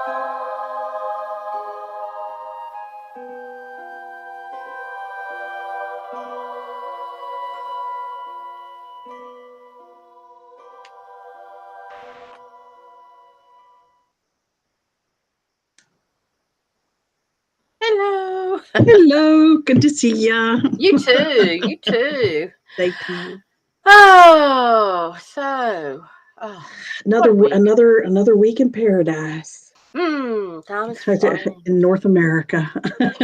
Hello. Hello. Good to see ya. You too. You too. Thank you. Oh, so what Another a week. another week in paradise Time is flying. in North America. Got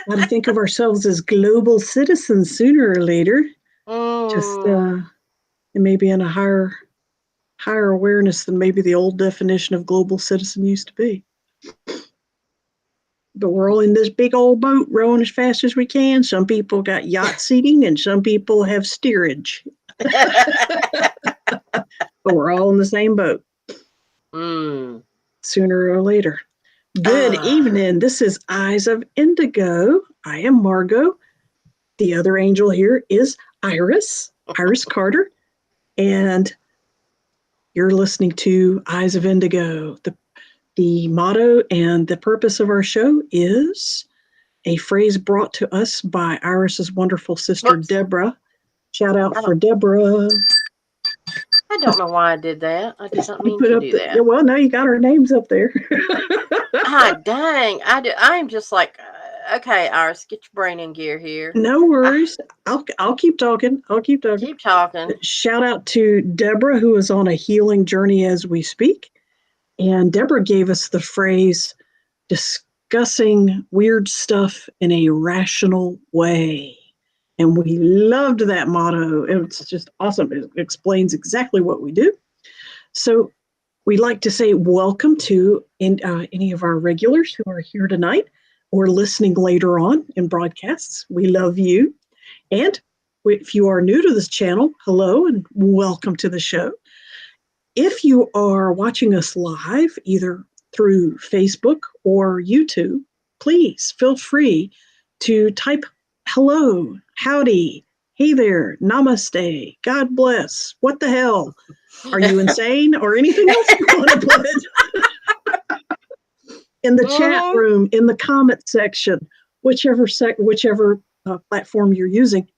to think of ourselves as global citizens sooner or later. Just mm, and maybe in a higher awareness than maybe the old definition of global citizen used to be. But we're all in this big old boat rowing as fast as we can. Some people got yacht seating and some people have steerage. But we're all in the same boat sooner or later. Good evening. This is Eyes of Indigo. I am Margot. The other angel here is Iris Carter. And you're listening to Eyes of Indigo. The motto and the purpose of our show is a phrase brought to us by Iris's wonderful sister, Deborah. Shout out for Deborah. I don't know why I did that. I did not mean to do that. Yeah, well, now you got our names up there. Dang. I'm just like, okay, Iris, get your brain in gear here. No worries. I'll keep talking. Keep talking. Shout out to Deborah, who is on a healing journey as we speak. And Deborah gave us the phrase, discussing weird stuff in a rational way. And we loved that motto. It's just awesome. It explains exactly what we do. So we'd like to say welcome to any of our regulars who are here tonight or listening later on in broadcasts. We love you. And if you are new to this channel, hello and welcome to the show. If you are watching us live, either through Facebook or YouTube, please feel free to type hello, howdy, hey there, namaste, God bless, what the hell, are you insane, or anything else you want to put in the chat room, in the comment section, whichever platform you're using.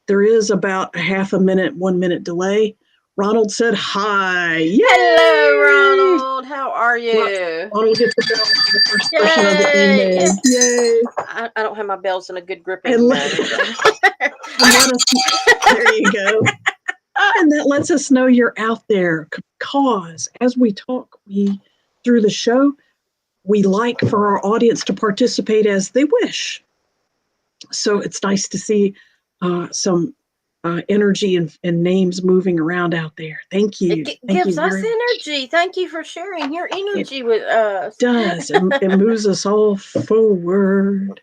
There is about a half a minute, 1 minute delay. Ronald said hi. Yay! Hello, Ronald. How are you? Ronald gets the bell for the first portion of the evening. Yay! I don't have my bells in a good gripping and manner. There you go. And that lets us know you're out there, because as we talk through the show, we like for our audience to participate as they wish. So it's nice to see some energy and names moving around out there. Thank you. It gives us energy. Thank you for sharing your energy with us. It does. It moves us all forward.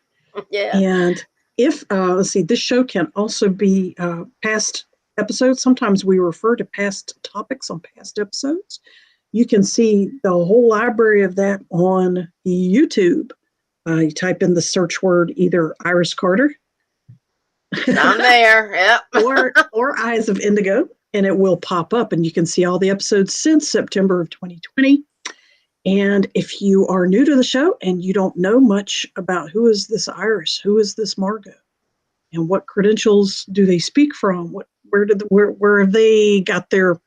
Yeah. And if, let's see, this show can also be past episodes. Sometimes we refer to past topics on past episodes. You can see the whole library of that on YouTube. You type in the search word either Iris Carter. I'm there, yep. or Eyes of Indigo, and it will pop up, and you can see all the episodes since September of 2020. And if you are new to the show and you don't know much about who is this Iris, who is this Margot, and what credentials do they speak from, where have they got their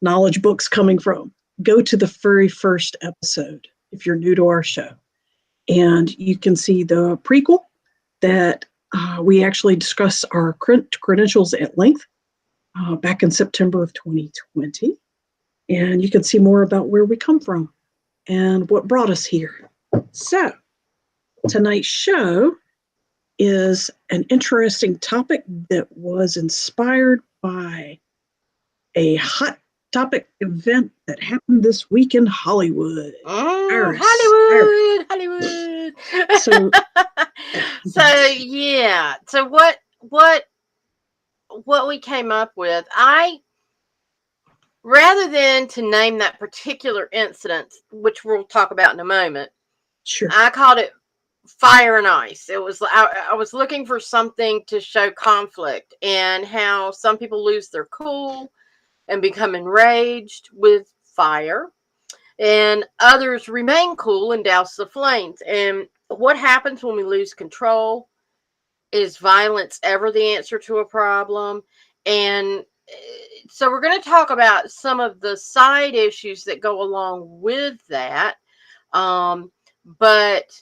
knowledge books coming from, go to the very first episode if you're new to our show, and you can see the prequel that we actually discussed our credentials at length back in September of 2020. And you can see more about where we come from and what brought us here. So tonight's show is an interesting topic that was inspired by a hot topic event that happened this week in Hollywood. Hollywood. So yeah. So what we came up with, rather than to name that particular incident, which we'll talk about in a moment, sure, I called it Fire and Ice. It was I was looking for something to show conflict and how some people lose their cool and become enraged with fire, and others remain cool and douse the flames. And what happens when we lose control? Is violence ever the answer to a problem? And so we're going to talk about some of the side issues that go along with that. But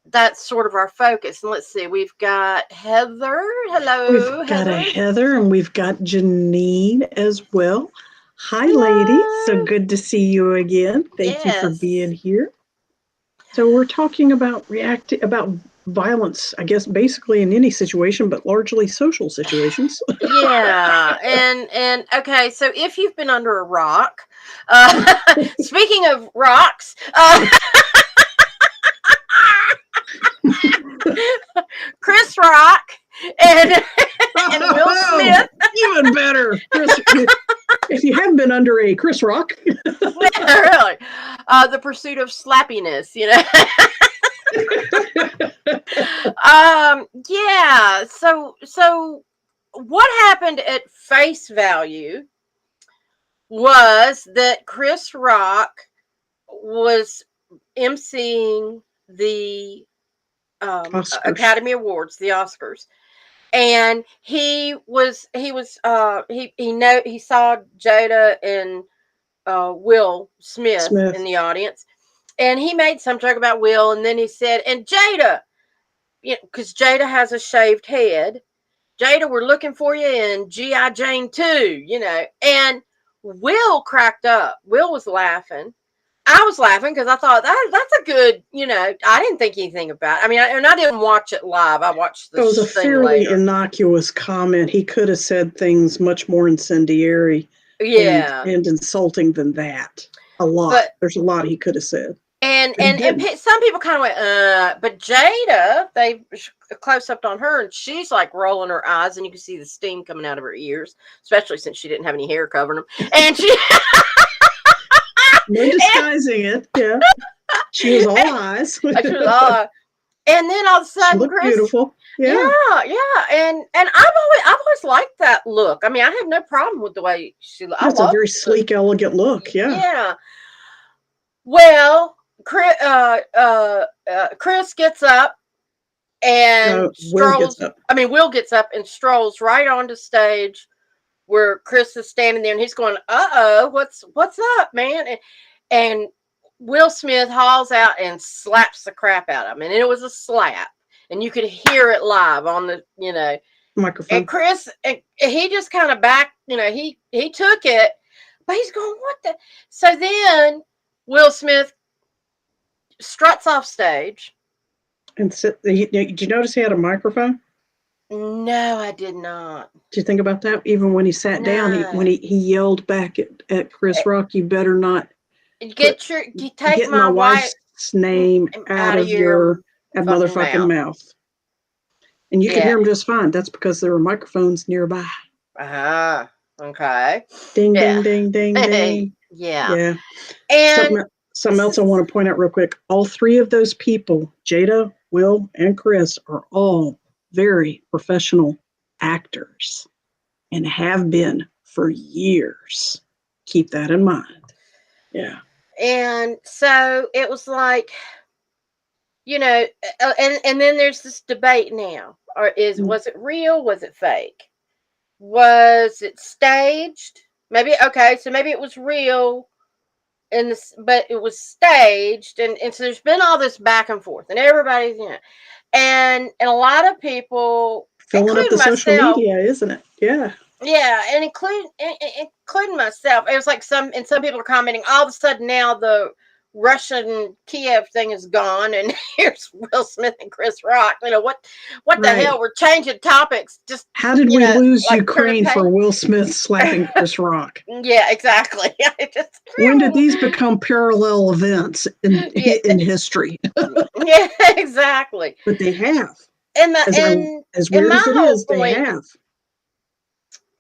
that's sort of our focus. And let's see, we've got Heather. Hello, We've got Heather. a Heather, and we've got Janine as well. Hi, Hello. ladies. So good to see you again. Thank you for Yes. being here. So we're talking about violence, I guess, basically in any situation, but largely social situations. Yeah, and okay, so if you've been under a rock, speaking of rocks, Chris Rock and and Will Smith. Even better, Chris. If you haven't been under a Chris Rock, Really, the pursuit of slappiness, you know. Yeah. So what happened at face value was that Chris Rock was emceeing the Academy Awards, the Oscars, and he saw Jada and Will Smith in the audience, and he made some joke about Will, and then he said, "And Jada, you know, because Jada has a shaved head. Jada, we're looking for you in G.I. Jane 2, you know." And Will cracked up. Will was laughing. I was laughing because I thought that's a good, you know, I didn't think anything about it. I mean, I didn't watch it live. I watched the it was a thing fairly later. innocuous comment. He could have said things much more incendiary Yeah. and insulting than that. A lot. But There's a lot he could have said. and But he and, and didn't. some people kind of went, but Jada, they close up on her, and she's like rolling her eyes, and you can see the steam coming out of her ears, especially since she didn't have any hair covering them. And she No disguising it. Yeah. She was all eyes. she was all, and then all of a She sudden, looked Chris, beautiful. Yeah. yeah, and I've always liked that look. I mean, I have no problem with the way she looked. That's a very sleek, elegant look. Yeah. Yeah. Well, Chris gets up and Will gets strolls. up. I mean, Will gets up and strolls right onto stage where Chris is standing there, and he's going, "Uh-oh, what's up, man?" And Will Smith hauls out and slaps the crap out of him, and it was a slap, and you could hear it live on the, you know, Microphone. and Chris, and he just kind of backed, you know, he took it, but he's going, "What the?" So then Will Smith struts off stage. And did you notice he had a microphone? No, I did not. Did you think about that? Even when he sat down, when he yelled back at Chris Rock, "You better not You take get my my wife wife's name out of your motherfucking mouth." And you could hear him just fine. That's because there were microphones nearby. Okay. Ding, ding, ding, ding, ding. Yeah. Yeah. And something else I want to point out real quick. All three of those people, Jada, Will, and Chris, are all very professional actors and have been for years. Keep that in mind. Yeah. And so it was like, you know, and then there's this debate now. Was it real? Was it fake? Was it staged? Maybe, okay, so maybe it was real, but it was staged, and so there's been all this back and forth, and everybody's, you know, and a lot of people, filling up the including social myself, media, isn't it? Yeah. Yeah, and including myself. It was like some people are commenting, all of a sudden now the Russian Kiev thing is gone, and here's Will Smith and Chris Rock. You know what the hell? We're changing topics. Just how did we lose like Ukraine for Will Smith slapping Chris Rock? Yeah, exactly. When did these become parallel events in history? Yeah, exactly. But they have. And as weird as it is, they have.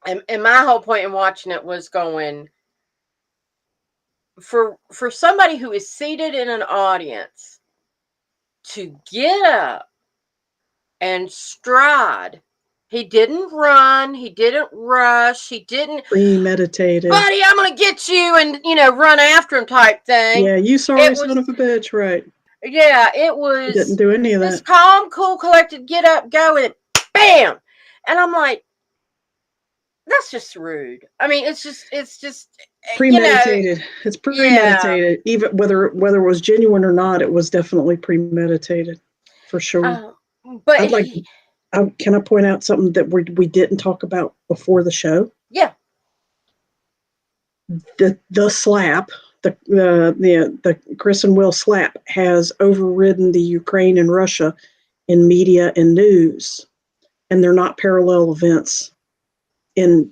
And my whole point in watching it was going, for somebody who is seated in an audience to get up and stride He didn't run. He didn't rush. He didn't premeditated. Buddy, I'm gonna get you and run after him type thing. Yeah, you sorry son of a bitch, right? Yeah, it was. He didn't do any of this that. Calm, cool, collected, get up, go, and bam. And I'm like, that's just rude. I mean, it's just premeditated. It's premeditated. Yeah. Even whether it was genuine or not, it was definitely premeditated, for sure. But can I point out something that we didn't talk about before the show? Yeah. The slap, the Chris and Will slap has overridden the Ukraine and Russia in media and news, and they're not parallel events in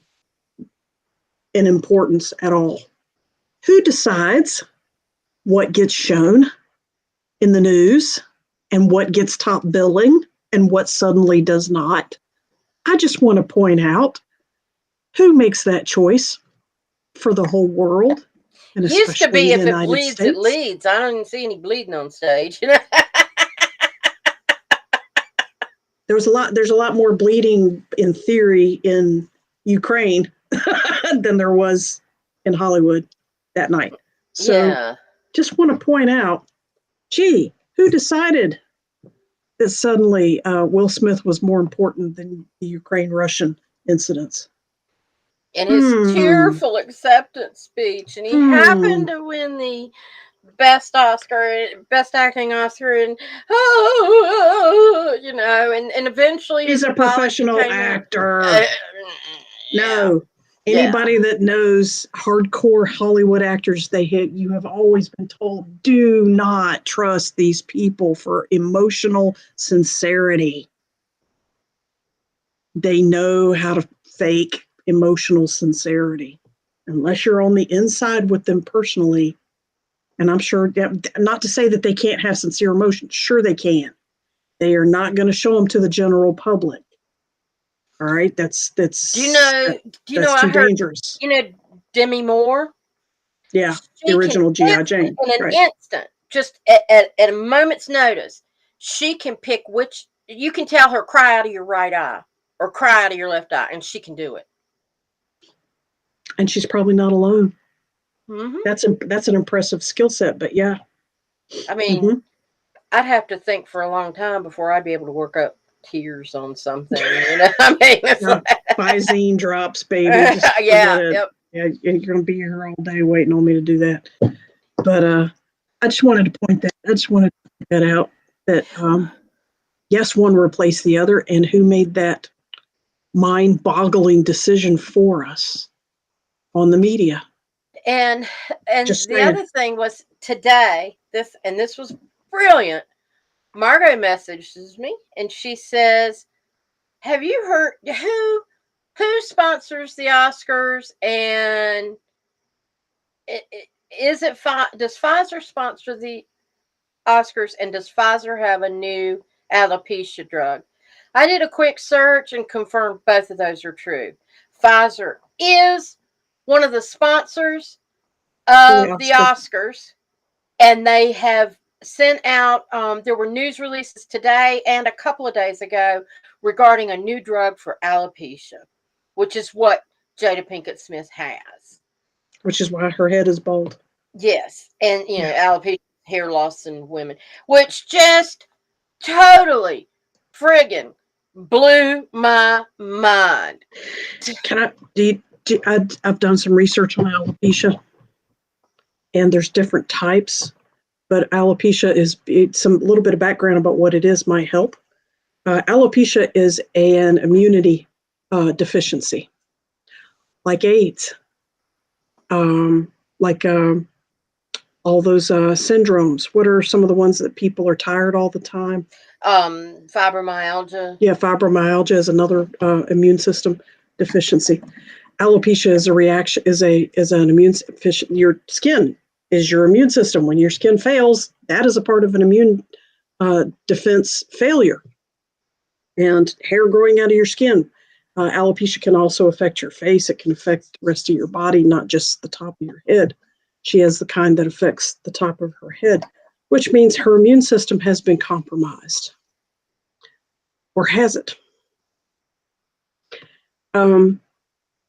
importance at all. Who decides what gets shown in the news and what gets top billing and what suddenly does not? I just want to point out who makes that choice for the whole world, and especially used to be if it bleeds, States. It leads. I don't even see any bleeding on stage. There's a lot more bleeding in theory in Ukraine than there was in Hollywood that night. So just want to point out, gee, who decided that suddenly Will Smith was more important than the Ukraine-Russian incidents? In his tearful acceptance speech, and he happened to win the best acting Oscar, and and eventually he's a professional actor. No, anybody that knows hardcore Hollywood actors, you have always been told, do not trust these people for emotional sincerity. They know how to fake emotional sincerity, unless you're on the inside with them personally. And I'm sure, not to say that they can't have sincere emotion. Sure they can. They are not going to show them to the general public. All right, that's do you know I heard, dangerous. Demi Moore. Yeah, the original G.I. Jane. In an instant, just at a moment's notice, she can pick which. You can tell her cry out of your right eye or cry out of your left eye, and she can do it. And she's probably not alone. Mm-hmm. That's an impressive skill set. But yeah, I mean, I'd have to think for a long time before I'd be able to work up tears on something. I mean, Visine drops, baby. Yeah, you're gonna be here all day waiting on me to do that. But I just wanted to point that out. That yes, one replaced the other, and who made that mind-boggling decision for us on the media? And the other thing was today. This was brilliant. Margot messages me and she says, have you heard who sponsors the Oscars, and does Pfizer sponsor the Oscars, and does Pfizer have a new alopecia drug? I did a quick search and confirmed both of those are true. Pfizer is one of the sponsors of the Oscars, and they have sent out, there were news releases today and a couple of days ago regarding a new drug for alopecia, which is what Jada Pinkett Smith has. Which is why her head is bald. Yes. And, alopecia, hair loss in women, which just totally friggin' blew my mind. I've done some research on alopecia, and there's different types. But alopecia is some little bit of background about what it is might help. Alopecia is an immunity deficiency, like AIDS, like all those syndromes. What are some of the ones that people are tired all the time? Fibromyalgia. Yeah, fibromyalgia is another immune system deficiency. Alopecia is an immune deficiency. Your skin is your immune system. When your skin fails, that is a part of an immune defense failure. And hair growing out of your skin. Alopecia can also affect your face. It can affect the rest of your body, not just the top of your head. She has the kind that affects the top of her head, which means her immune system has been compromised. Or has it? A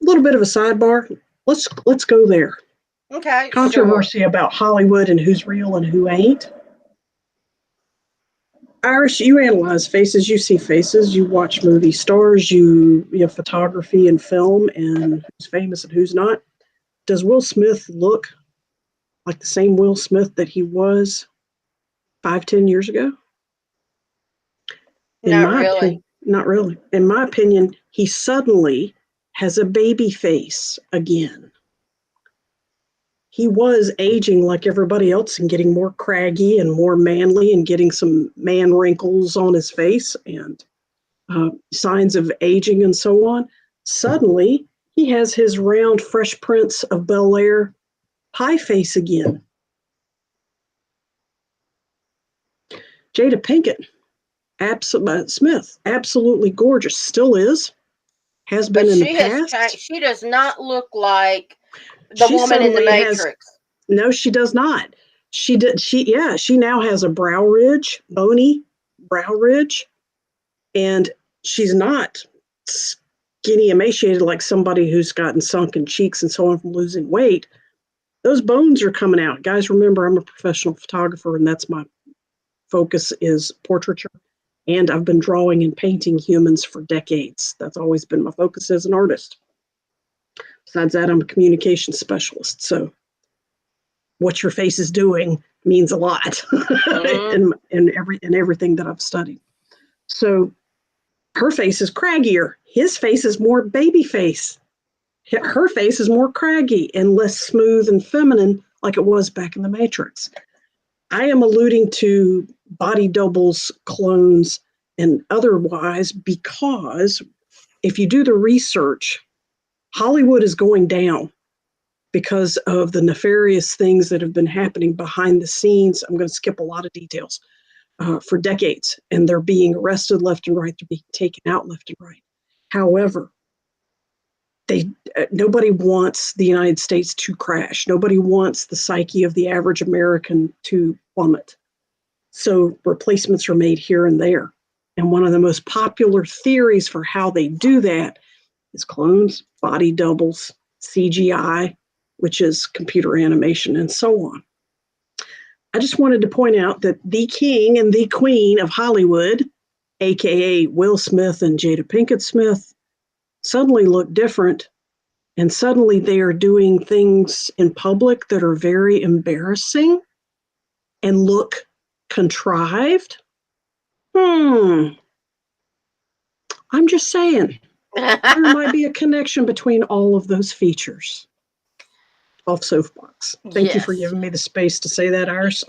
little bit of a sidebar. Let's go there. Okay, sure. Controversy about Hollywood and who's real and who ain't. Iris, you analyze faces, you see faces, you watch movie stars, you have photography and film and who's famous and who's not. Does Will Smith look like the same Will Smith that he was 5, 10 years ago? In Not my really. opinion, not really. In my opinion, he suddenly has a baby face again. He was aging like everybody else and getting more craggy and more manly and getting some man wrinkles on his face and signs of aging and so on. Suddenly, he has his round Fresh Prince of Bel Air pie face again. Jada Pinkett, Smith, absolutely gorgeous, still is, has But been in the she has changed. past. She does not look like the She woman in the suddenly has, Matrix. no, she does not. She now has a brow ridge, bony brow ridge, and she's not skinny, emaciated like somebody who's gotten sunken cheeks and so on from losing weight. Those bones are coming out. Guys, remember, I'm a professional photographer, and that's my focus is portraiture. And I've been drawing and painting humans for decades. That's always been my focus as an artist. Besides that, I'm a communication specialist. So what your face is doing means a lot in everything that I've studied. So her face is craggier. His face is more baby face. Her face is more craggy and less smooth and feminine like it was back in the Matrix. I am alluding to body doubles, clones, and otherwise because if you do the research, Hollywood is going down because of the nefarious things that have been happening behind the scenes. I'm going to skip a lot of details for decades, and they're being arrested left and right. They're being taken out left and right. However, nobody wants the United States to crash. Nobody wants the psyche of the average American to plummet. So replacements are made here and there. And one of the most popular theories for how they do that is clones, body doubles, CGI, which is computer animation, and so on. I just wanted to point out that the king and the queen of Hollywood, aka Will Smith and Jada Pinkett Smith, suddenly look different. And suddenly they are doing things in public that are very embarrassing and look contrived. I'm just saying. There might be a connection between all of those features. Off soapbox. Thank you for Yes. giving me the space to say that, Iris.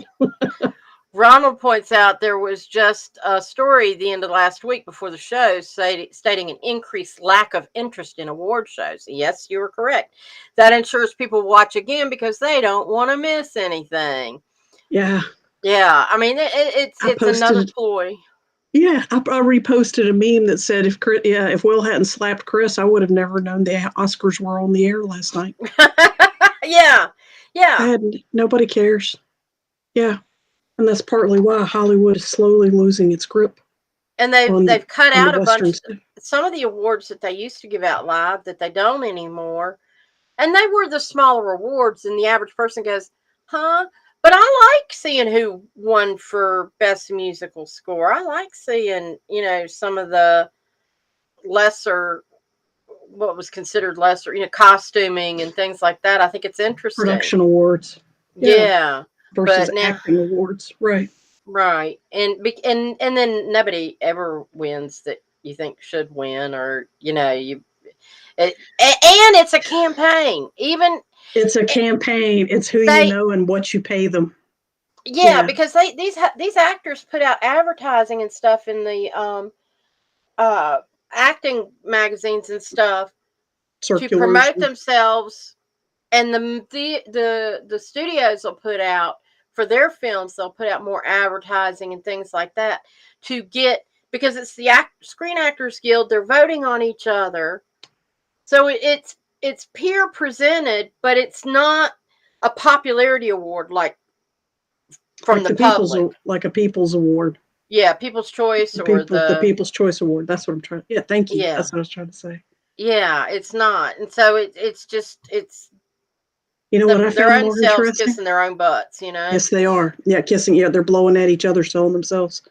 Ronald points out there was just a story the end of last week before the show stating an increased lack of interest in award shows. Yes, you were correct. That ensures people watch again because they don't want to miss anything. Yeah. Yeah, I mean it's another ploy. Yeah, I reposted a meme that said if Will hadn't slapped Chris, I would have never known the Oscars were on the air last night. Yeah. Nobody cares. Yeah. And that's partly why Hollywood is slowly losing its grip. And they've cut out a bunch. Stuff. Some of the awards that they used to give out live that they don't anymore, and they were the smaller awards, and the average person goes, "Huh?" But I like seeing who won for best musical score. I like seeing some of the lesser, what was considered lesser, costuming and things like that. I think it's interesting. Production awards. Yeah. Versus acting awards. Right. Right. And then nobody ever wins that you think should win, or and it's a campaign. It's a campaign. It's who you know and what you pay them. Yeah, because these actors put out advertising and stuff in the acting magazines and stuff to promote themselves, and the studios will put out for their films, they'll put out more advertising and things like that to get, because it's the Screen Actors Guild, they're voting on each other, so it's peer presented, but it's not a popularity award like from the public, like a People's Award. Yeah, People's Choice, or the People's Choice Award. That's what I'm trying. Yeah, thank you. Yeah. That's what I was trying to say. Yeah, it's not. And so it's just it's You know what I their found own more selves interesting? kissing their own butts, you know? Yes, they are. Yeah, kissing. Yeah, they're blowing at each other, selling themselves.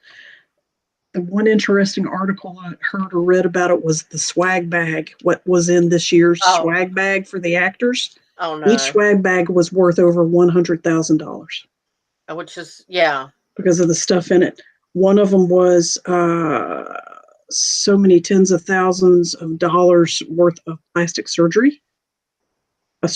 The one interesting article I heard or read about it was the swag bag. What was in this year's Oh, swag bag for the actors? oh Each no. swag bag was worth over $100,000 Which is yeah. because of the stuff in it. One of them was so many tens of thousands of dollars worth of plastic surgery, a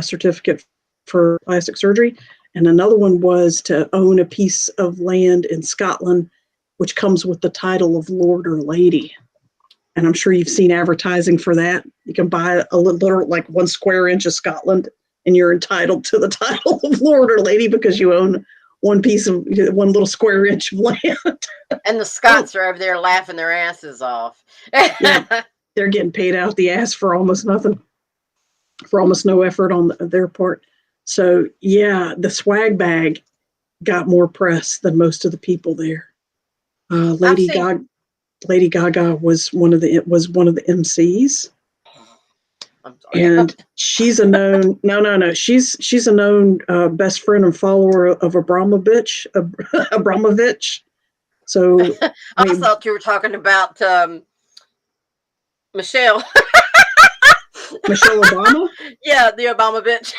certificate for plastic surgery, and another one was to own a piece of land in Scotland, which comes with the title of Lord or Lady. And I'm sure you've seen advertising for that. You can buy a little, like 1 square inch of Scotland, and you're entitled to the title of Lord or Lady because you own one little square inch of land. And the Oh, Scots are over there laughing their asses off. yeah, they're getting paid out the ass for almost nothing, for almost no effort on their part. So yeah, the swag bag got more press than most of the people there. Uh, I've Lady seen Gaga, Lady Gaga was one of the MCs, I'm sorry. and she's a known no, she's a known best friend and follower of Abramovich. Abramovich. So I I mean, thought you were talking about Michelle. Michelle Obama. Yeah, the Obama bitch.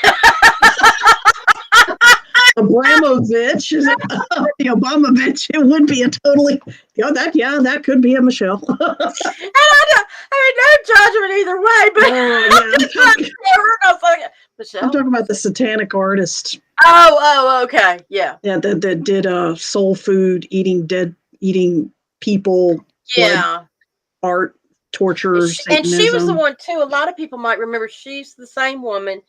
Abramovich is the Obamovich. It would be a totally that could be a Michelle. And I mean, no judgment either way, but Yeah, just I'm Michelle. talking about the satanic artist. Oh, okay, yeah, Yeah, that did soul food, eating people, blood yeah. art, torture, And she was the Satanism. one too. A lot of people might remember. She's the same woman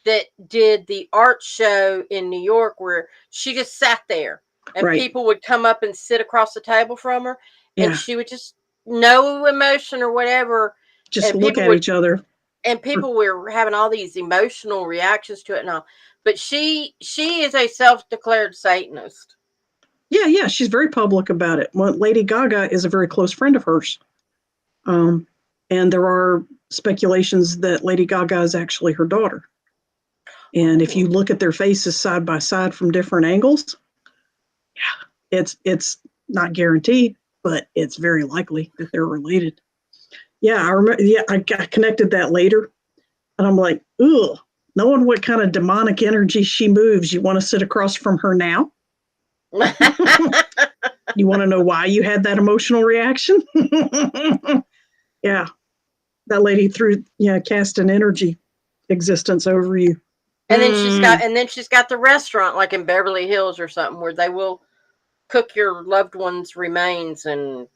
that did the art show in New York where she just sat there and Right. people would come up and sit across the table from her and Yeah. she would just no emotion or whatever Just and look people at would each other. and people were having all these emotional reactions to it and all. But she is a self-declared Satanist. Yeah. She's very public about it. Well, Lady Gaga is a very close friend of hers. Um, and there are speculations that Lady Gaga is actually her daughter. And if you Oh. look at their faces side by side from different angles, it's not guaranteed, but it's very likely that they're related. Yeah, I remember. Yeah, I connected that later, and I'm like, ugh. Knowing what kind of demonic energy she moves, you want to sit across from her now? You want to know why you had that emotional reaction? Yeah, that lady threw, cast an energy existence over you. And then she's got the restaurant like in Beverly Hills or something where they will cook your loved one's remains and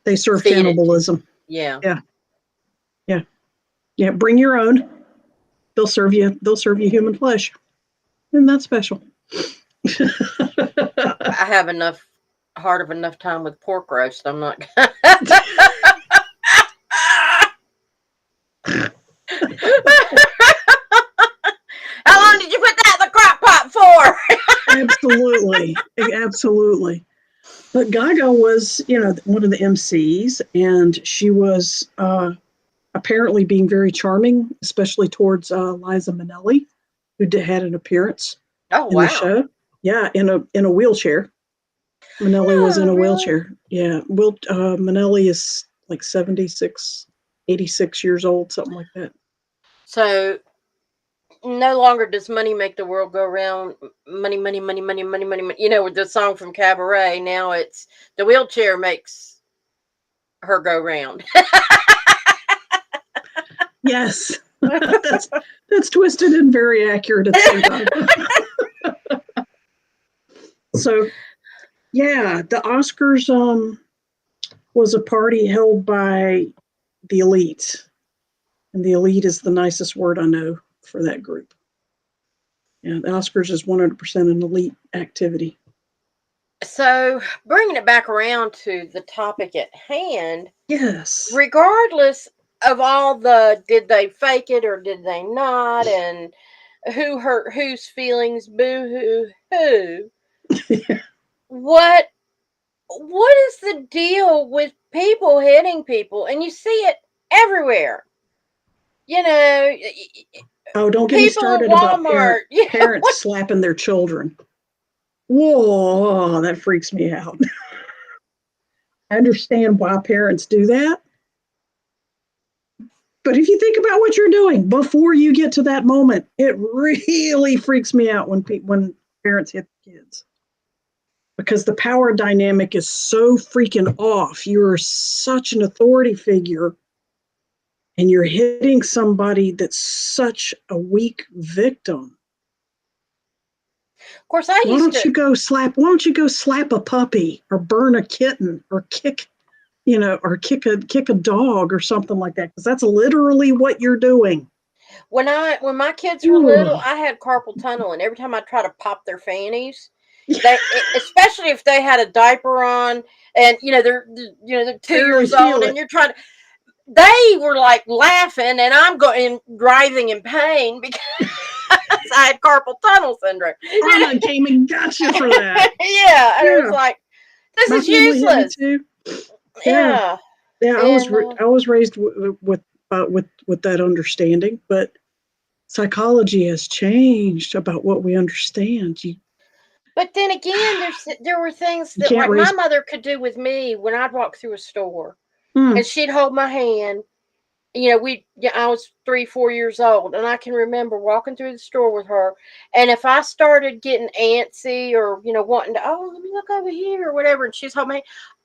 They serve feed it to cannibalism. yeah. Yeah, yeah, yeah. Bring your own. They'll serve you. They'll serve you human flesh. Isn't that special? I have enough hard of enough time with pork roast. I'm not How long did you put that in the crock pot for? Absolutely, absolutely. But Gaga was, one of the MCs, and she was apparently being very charming, especially towards Liza Minnelli, who had an appearance Oh in the wow. show. Yeah, in a wheelchair. Minnelli was in No, a really? wheelchair. Yeah, Minnelli is like 76, 86 years old, something like that. So no longer does money make the world go round. Money, money, money, money, money, money, money. You know, with the song from Cabaret, now it's the wheelchair makes her go round. Yes, that's twisted and very accurate at the same time. So yeah, the Oscars was a party held by the elite, and the elite is the nicest word I know for that group. Yeah, the Oscars is 100% an elite activity. So, bringing it back around to the topic at hand, Yes. regardless of all the did they fake it or did they not, and who hurt whose feelings, boo hoo who, what what is the deal with people hitting people? And you see it everywhere. You know, Oh, don't get me people at started about Walmart. parents slapping their children. Whoa, that freaks me out. I understand why parents do that. But if you think about what you're doing before you get to that moment, it really freaks me out when parents hit the kids. Because the power dynamic is so freaking off. You're such an authority figure and you're hitting somebody that's such a weak victim. Of course, Why don't you go slap a puppy or burn a kitten or kick a dog or something like that, because that's literally what you're doing. When my kids were little, I had carpal tunnel, and every time I try to pop their fannies, especially if they had a diaper on, and they're 2 years old, and you're trying to. They were like laughing, and I'm going writhing in pain because I had carpal tunnel syndrome. I came and got you for that. Yeah, and it was like, this is useless. Yeah. I was raised with that understanding, but psychology has changed about what we understand. But then again, there were things that like my mother could do with me when I'd walk through a store, and she'd hold my hand. I was 3-4 years old, and I can remember walking through the store with her. And if I started getting antsy or wanting to, let me look over here or whatever, and she's holding my hand,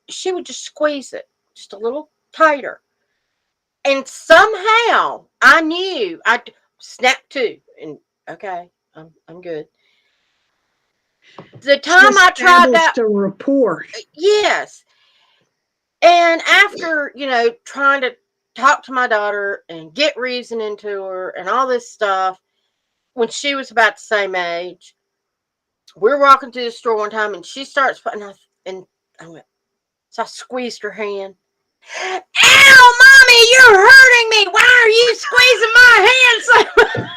she would just squeeze it just a little tighter. And somehow I knew I'd snap to, and okay, I'm good. The time I tried that, a rapport. Yes. And after, trying to talk to my daughter and get reason into her and all this stuff, when she was about the same age, we're walking through the store one time and she starts putting, and I went, so I squeezed her hand. Ow, Mommy, you're hurting me. Why are you squeezing my hand so much?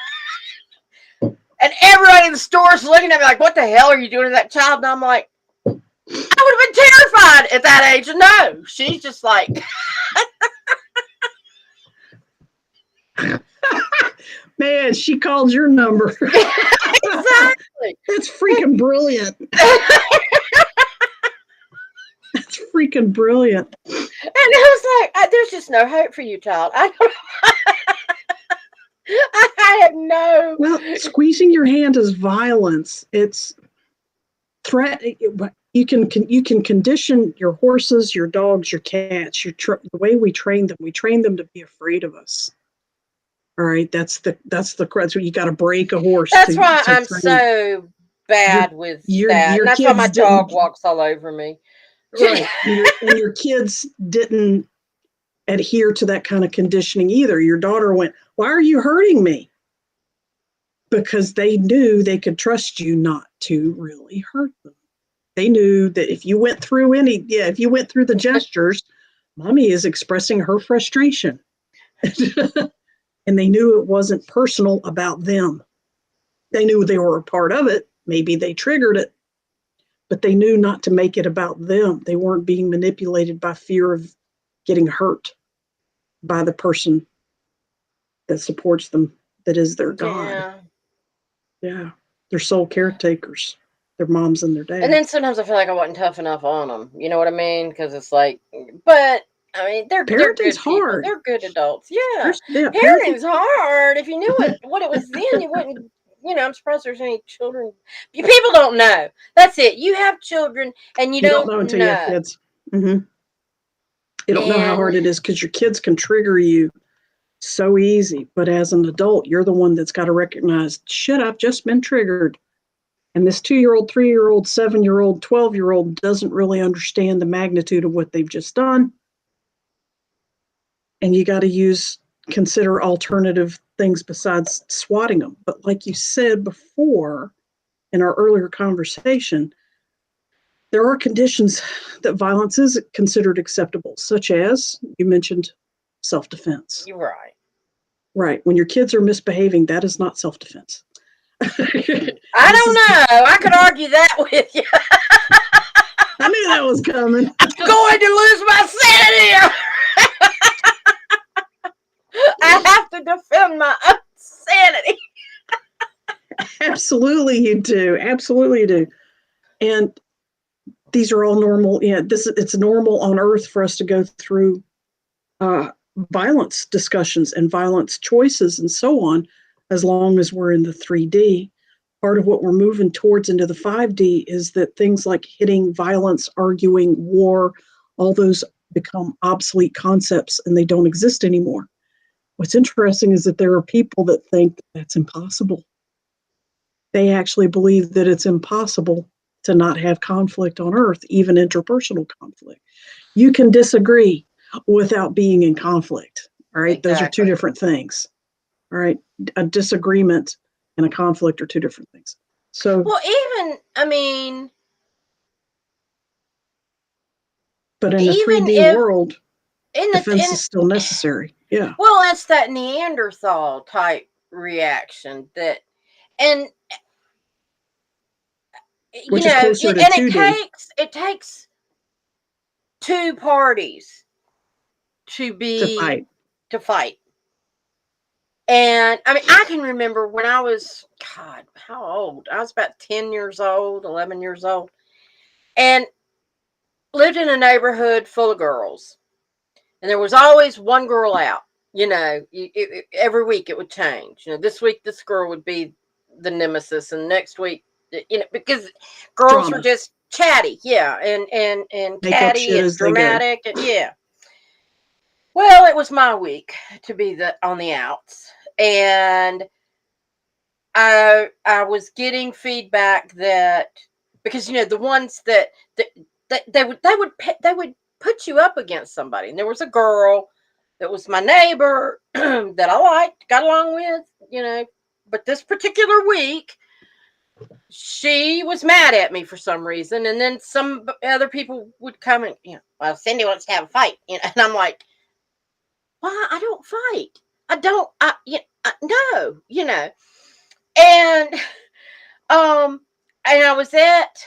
And everybody in the store is looking at me like, what the hell are you doing to that child? And I'm like, I would have been terrified at that age. No, she's just like. Man, she called your number. Exactly. That's freaking brilliant. That's freaking brilliant. And I was like, there's just no hope for you, child. I had no. Well, squeezing your hand is violence. It's threat. You can condition your horses, your dogs, your cats. The way we train them to be afraid of us. All right, that's what you got to break a horse. That's why I'm so bad with that. And that's why my dog walks all over me. Right, and your kids didn't adhere to that kind of conditioning either. Your daughter went, "Why are you hurting me?" Because they knew they could trust you not to really hurt them. They knew that if you went through the gestures, Mommy is expressing her frustration. And they knew it wasn't personal about them. They knew they were a part of it. Maybe they triggered it, but they knew not to make it about them. They weren't being manipulated by fear of getting hurt by the person that supports them, that is their God. Yeah. They're soul caretakers. Their moms and their dads. And then sometimes I feel like I wasn't tough enough on them. You know what I mean? Because it's like, but I mean, they're good hard. They're good adults. Yeah. Parenting's hard. If you knew what it was then, you wouldn't. I'm surprised there's any children. People don't know. That's it. You have children, and you don't know until you have kids. Mm-hmm. You don't know how hard it is because your kids can trigger you so easy. But as an adult, you're the one that's got to recognize, shit, I've just been triggered. And this 2-year-old, 3-year-old, 7-year-old, 12-year-old doesn't really understand the magnitude of what they've just done. And you got to consider alternative things besides swatting them. But like you said before in our earlier conversation, there are conditions that violence is considered acceptable, such as you mentioned self-defense. You're right. Right. When your kids are misbehaving, that is not self-defense. I don't know. I could argue that with you. I knew that was coming. I'm going to lose my sanity. you do. Absolutely you do. And these are all normal. Yeah, it's normal on Earth for us to go through violence discussions and violence choices and so on, as long as we're in the 3D. Part of what we're moving towards into the 5D is that things like hitting, violence, arguing, war, all those become obsolete concepts and they don't exist anymore. What's interesting is that there are people that think that's impossible. They actually believe that it's impossible to not have conflict on Earth, even interpersonal conflict. You can disagree without being in conflict. All right. Exactly. Those are two different things. All right. A disagreement and a conflict are two different things. So, well, even, I mean, but in a 3D world, defense is still necessary. Yeah. Well, it's that Neanderthal type reaction that, and which is closer to 2D. It takes two parties to fight. And I mean, I can remember when I was, God, how old? I was about 10 years old, 11 years old, and lived in a neighborhood full of girls. And there was always one girl out. Every week it would change. This week this girl would be the nemesis, and next week, because girls were just chatty, yeah, and catty and dramatic, and yeah. Well, it was my week to be on the outs, and I was getting feedback that, because the ones that they would put you up against somebody, and there was a girl that was my neighbor that I liked, got along with, but this particular week she was mad at me for some reason, and then some other people would come and, well, Cindy wants to have a fight, and I'm like, well, I don't fight. No, and I was at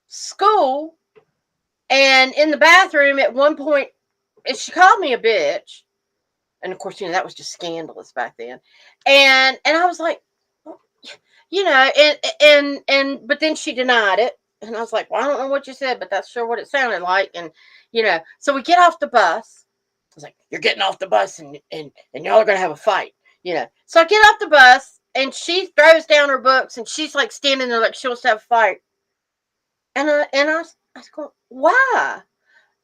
school, and in the bathroom at one point, she called me a bitch, and of course, that was just scandalous back then, and I was like, but then she denied it, and I was like, well, I don't know what you said, but that's sure what it sounded like, and so we get off the bus. I was like, you're getting off the bus, and y'all are gonna have a fight, So I get off the bus, and she throws down her books, and she's like standing there like she wants to have a fight, and I was going, why?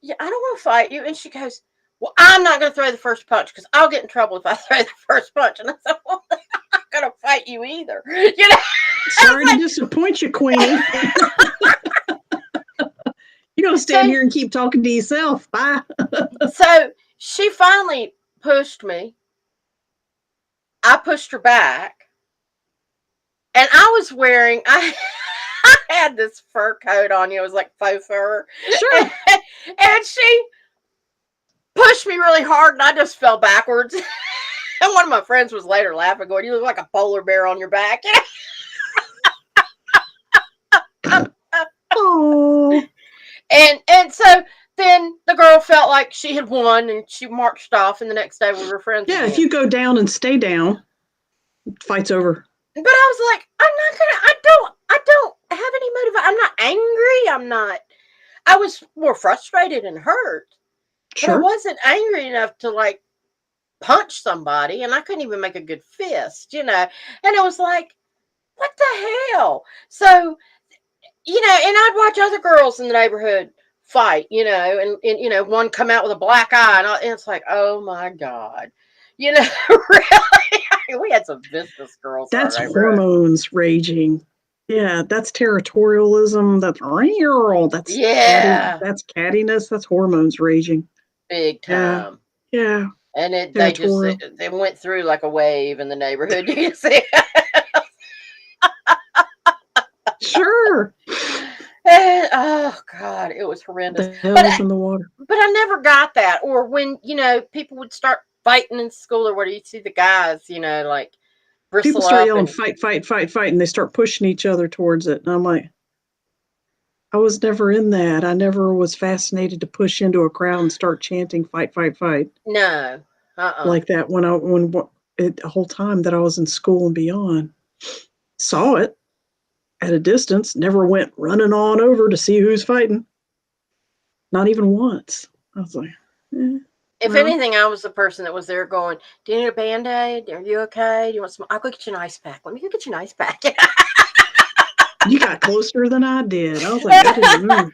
Yeah, I don't want to fight you, and she goes, well, I'm not going to throw the first punch because I'll get in trouble if I throw the first punch. And I said, well, I'm not going to fight you either. Sorry to disappoint you, Queenie. You're going to stand here and keep talking to yourself. Bye. So she finally pushed me. I pushed her back. And I was wearing, I had this fur coat on. It was like faux fur. Sure. And she pushed me really hard, and I just fell backwards. And one of my friends was later laughing, going, you look like a polar bear on your back. Oh. And so then the girl felt like she had won, and she marched off, and the next day we were friends again. If you go down and stay down, fight's over. But I was like, I don't have any motivation. I'm not angry. I was more frustrated and hurt. Sure. But I wasn't angry enough to like punch somebody, and I couldn't even make a good fist, And it was like, what the hell? So, and I'd watch other girls in the neighborhood fight, and one come out with a black eye, and it's like, oh my God, really, we had some vicious girls. That's hormones raging. Yeah, that's territorialism. That's that's cattiness. That's hormones raging. Big time. Yeah. And they went through like a wave in the neighborhood. Do you see? Sure. And, oh God, it was horrendous. The hell's in the water. But I never got that. Or when people would start fighting in school, or where you see the guys, like bristle people start up yelling, fight, and they start pushing each other towards it. And I'm like, I was never in that. I never was fascinated to push into a crowd and start chanting fight. No. Like that the whole time that I was in school and beyond. Saw it, at a distance, never went running on over to see who's fighting. Not even once. I was like, if anything, I was the person that was there going, "Do you need a Band-Aid? Are you okay? Do you want some? I'll go get you an ice pack. Let me go get you an ice pack." You got closer than I did. I was like, I didn't move.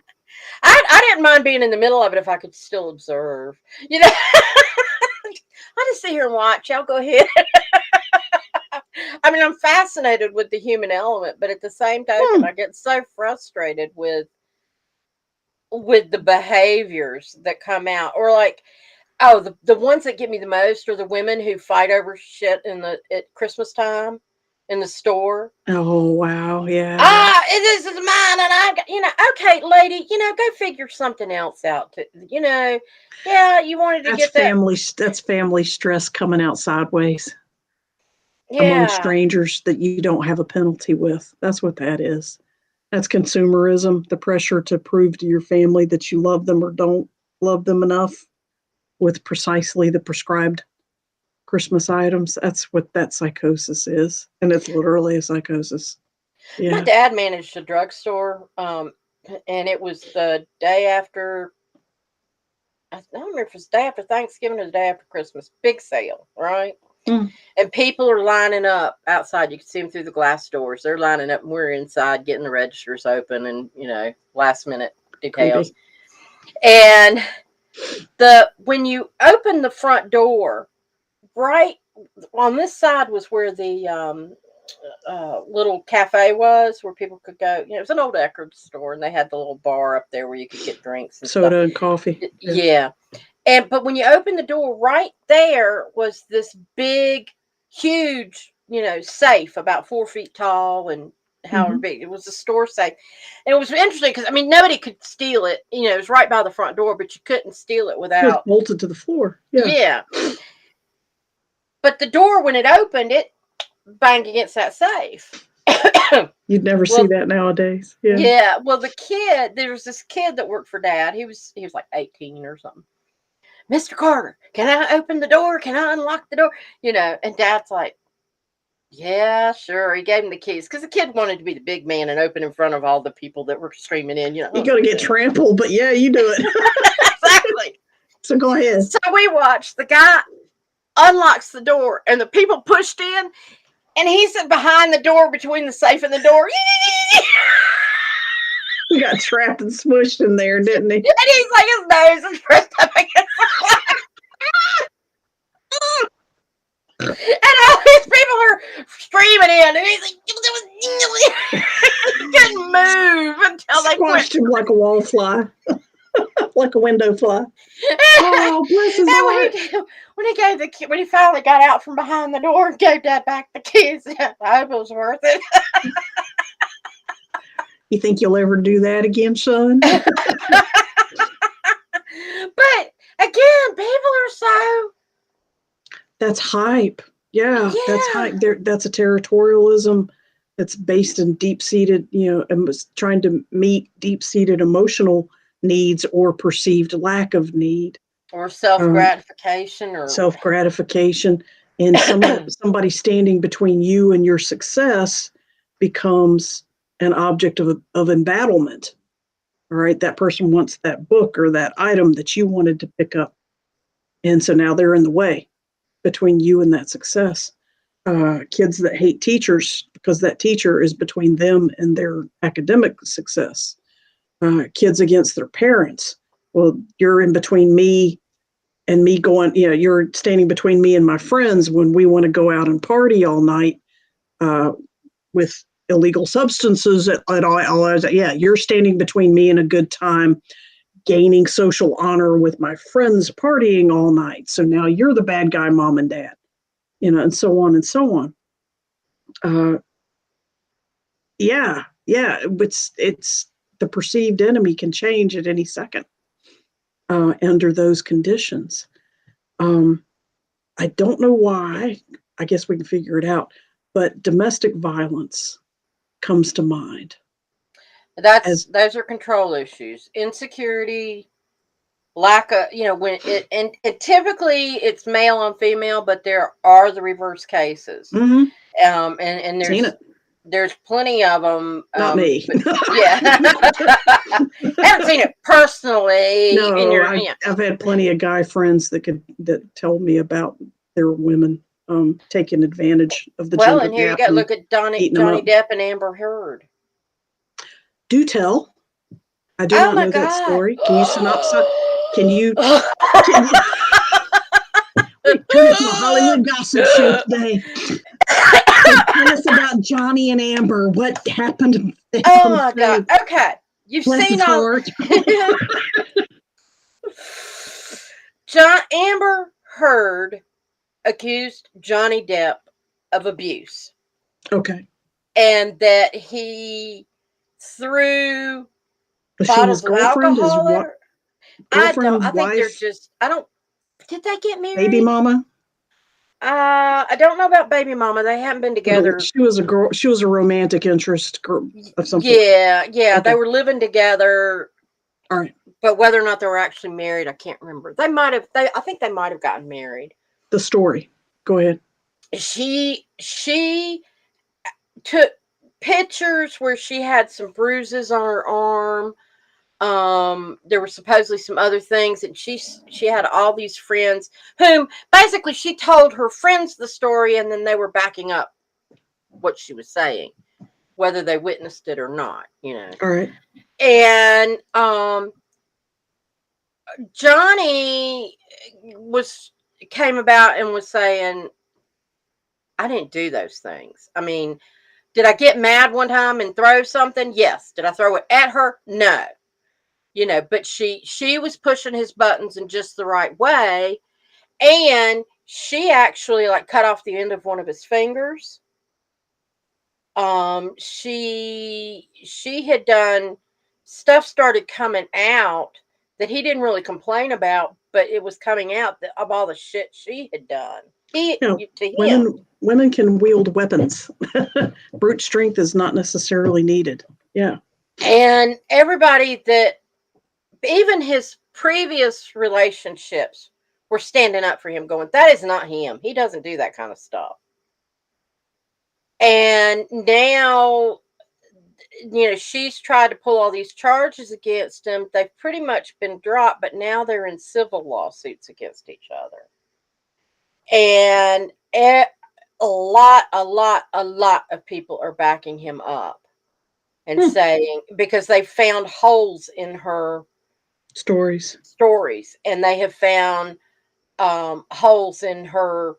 I didn't mind being in the middle of it if I could still observe. You know, I'll just sit here and watch. Y'all go ahead. I mean, I'm fascinated with the human element, but at the same token, I get so frustrated with the behaviors that come out, or like, oh, the ones that get me the most are the women who fight over shit at Christmas time in the store. Oh wow, yeah. This is mine, and I, okay, lady, go figure something else out. Yeah, you wanted to get that. That's family stress coming out sideways among Yeah, strangers that you don't have a penalty with. That's what that is. That's consumerism, the pressure to prove to your family that you love them or don't love them enough with precisely the prescribed Christmas items. That's what that psychosis is. And it's literally a psychosis. Yeah. my dad managed a drugstore, and it was the day after. I don't remember if it was the day after Thanksgiving or the day after Christmas. Big sale, right? Mm. And people are lining up outside. You can see them through the glass doors. They're lining up, and we're inside getting the registers open, and last minute details. Creepy. And when you open the front door, right on this side was where the little cafe was, where people could go. It was an old Eckerd store, and they had the little bar up there where you could get drinks and soda stuff. and coffee. Yeah. But when you open the door, right there was this big, huge, safe about 4 feet tall and however big. It was a store safe. And it was interesting because, I mean, nobody could steal it. It was right by the front door, but you couldn't steal it without. It was bolted to the floor. Yeah. But the door, when it opened, it banged against that safe. You'd never see that nowadays. Yeah. Yeah. Well, there was this kid that worked for Dad. He was like 18 or something. Mr. Carter, can I open the door? Can I unlock the door? And Dad's like, yeah, sure. He gave him the keys because the kid wanted to be the big man and open in front of all the people that were streaming in. You're going to get trampled, but yeah, you do it. Exactly. So go ahead. So we watched. The guy unlocks the door and the people pushed in, and he's behind the door between the safe and the door. He got trapped and smushed in there, didn't he? And he's like, his nose is pressed up against the glass. And all these people are streaming in, and he's like, he couldn't move until they squashed him like a wall fly, like a window fly. Oh, bless his heart. When he finally got out from behind the door and gave Dad back the keys, I hope it was worth it. You think you'll ever do that again, son? But again, people are so. That's hype. Yeah. That's hype. That's a territorialism that's based in deep-seated, and was trying to meet deep-seated emotional needs or perceived lack of need. Or self-gratification. And somebody standing between you and your success becomes an object of embattlement. All right. That person wants that book or that item that you wanted to pick up. And so now they're in the way between you and that success. Kids that hate teachers because that teacher is between them and their academic success. Kids against their parents. Well, you're in between me and me going, you're standing between me and my friends when we want to go out and party all night with illegal substances at all. Yeah, you're standing between me and a good time, gaining social honor with my friends partying all night. So now you're the bad guy, Mom and Dad, and so on and so on. It's the perceived enemy can change at any second under those conditions. I don't know why. I guess we can figure it out. But domestic violence comes to mind. Those are control issues, insecurity, lack of, and typically it's male on female, but there are the reverse cases. Mm-hmm. And there's There's plenty of them. Not me. Yeah. Haven't seen it personally. No, I've had plenty of guy friends that told me about their women taking advantage of the Well, gender and here you gap go. Look at Johnny up. Depp and Amber Heard. Do tell. I do not know that story. Can you synopsize? Can you turn into a Hollywood gossip show today? Tell us about Johnny and Amber. What happened? Oh my God. Okay. You've seen all. Amber Heard accused Johnny Depp of abuse. Okay. And that he threw bottles of alcohol at her. Girlfriend, I think wife, they're just, did they get married? Baby mama? I don't know about baby mama. They haven't been together. She was a girl. She was a romantic interest of some sort. Yeah. Okay. They were living together. All right. But whether or not they were actually married, I can't remember. They might have. I think they might have gotten married. The story. Go ahead. She took pictures where she had some bruises on her arm. There were supposedly some other things, and she had all these friends whom basically she told her friends the story, and then they were backing up what she was saying, whether they witnessed it or not, All right. And Johnny came about and was saying, I didn't do those things. I mean, did I get mad one time and throw something? Yes. Did I throw it at her? No. But she was pushing his buttons in just the right way. And she actually cut off the end of one of his fingers. She had done stuff, started coming out that he didn't really complain about, but it was coming out of all the shit she had done. Women can wield weapons. Brute strength is not necessarily needed. Yeah. And everybody even his previous relationships were standing up for him, going, that is not him. He doesn't do that kind of stuff. And now, she's tried to pull all these charges against him. They've pretty much been dropped, but now they're in civil lawsuits against each other. And a lot of people are backing him up and saying, because they found holes in her stories, and they have found holes in her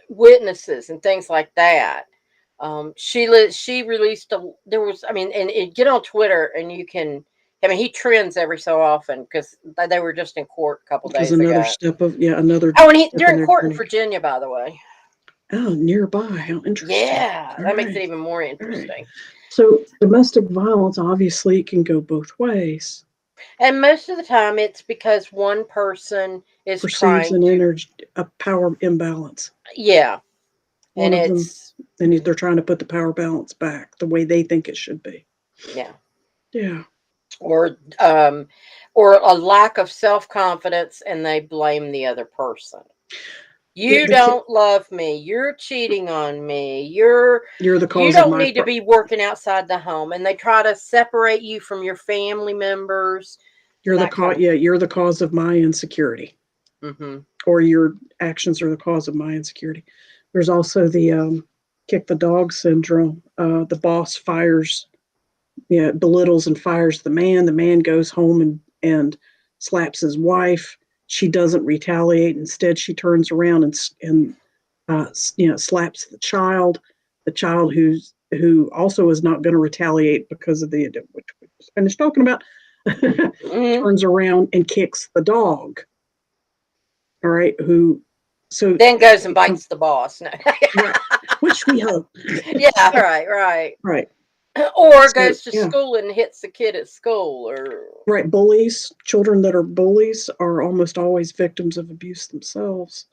witnesses and things like that. She released and get on Twitter and you can. He trends every so often because they were just in court a couple days ago. Another step of another. Oh, and they're in court in Virginia, by the way. Oh, nearby. How interesting. Yeah, that makes it even more interesting. Right. So domestic violence obviously can go both ways. And most of the time, it's because one person is perceives a power imbalance. Yeah, and they're trying to put the power balance back the way they think it should be. Yeah. Yeah. Or a lack of self-confidence, and they blame the other person. You don't love me. You're cheating on me. You're the cause. You don't need to be working outside the home, and they try to separate you from your family members. You're the cause. Yeah, you're the cause of my insecurity. Mm-hmm. Or your actions are the cause of my insecurity. There's also the kick the dog syndrome. The boss belittles and fires the man. The man goes home and slaps his wife. She doesn't retaliate. Instead, she turns around and slaps the child. The child who also is not going to retaliate because of which we just finished talking about, turns around and kicks the dog. All right, so then goes and bites the boss. No. Right, which we hope. Yeah, right. Or goes to school and hits the kid at school, or right. Bullies, children that are bullies are almost always victims of abuse themselves.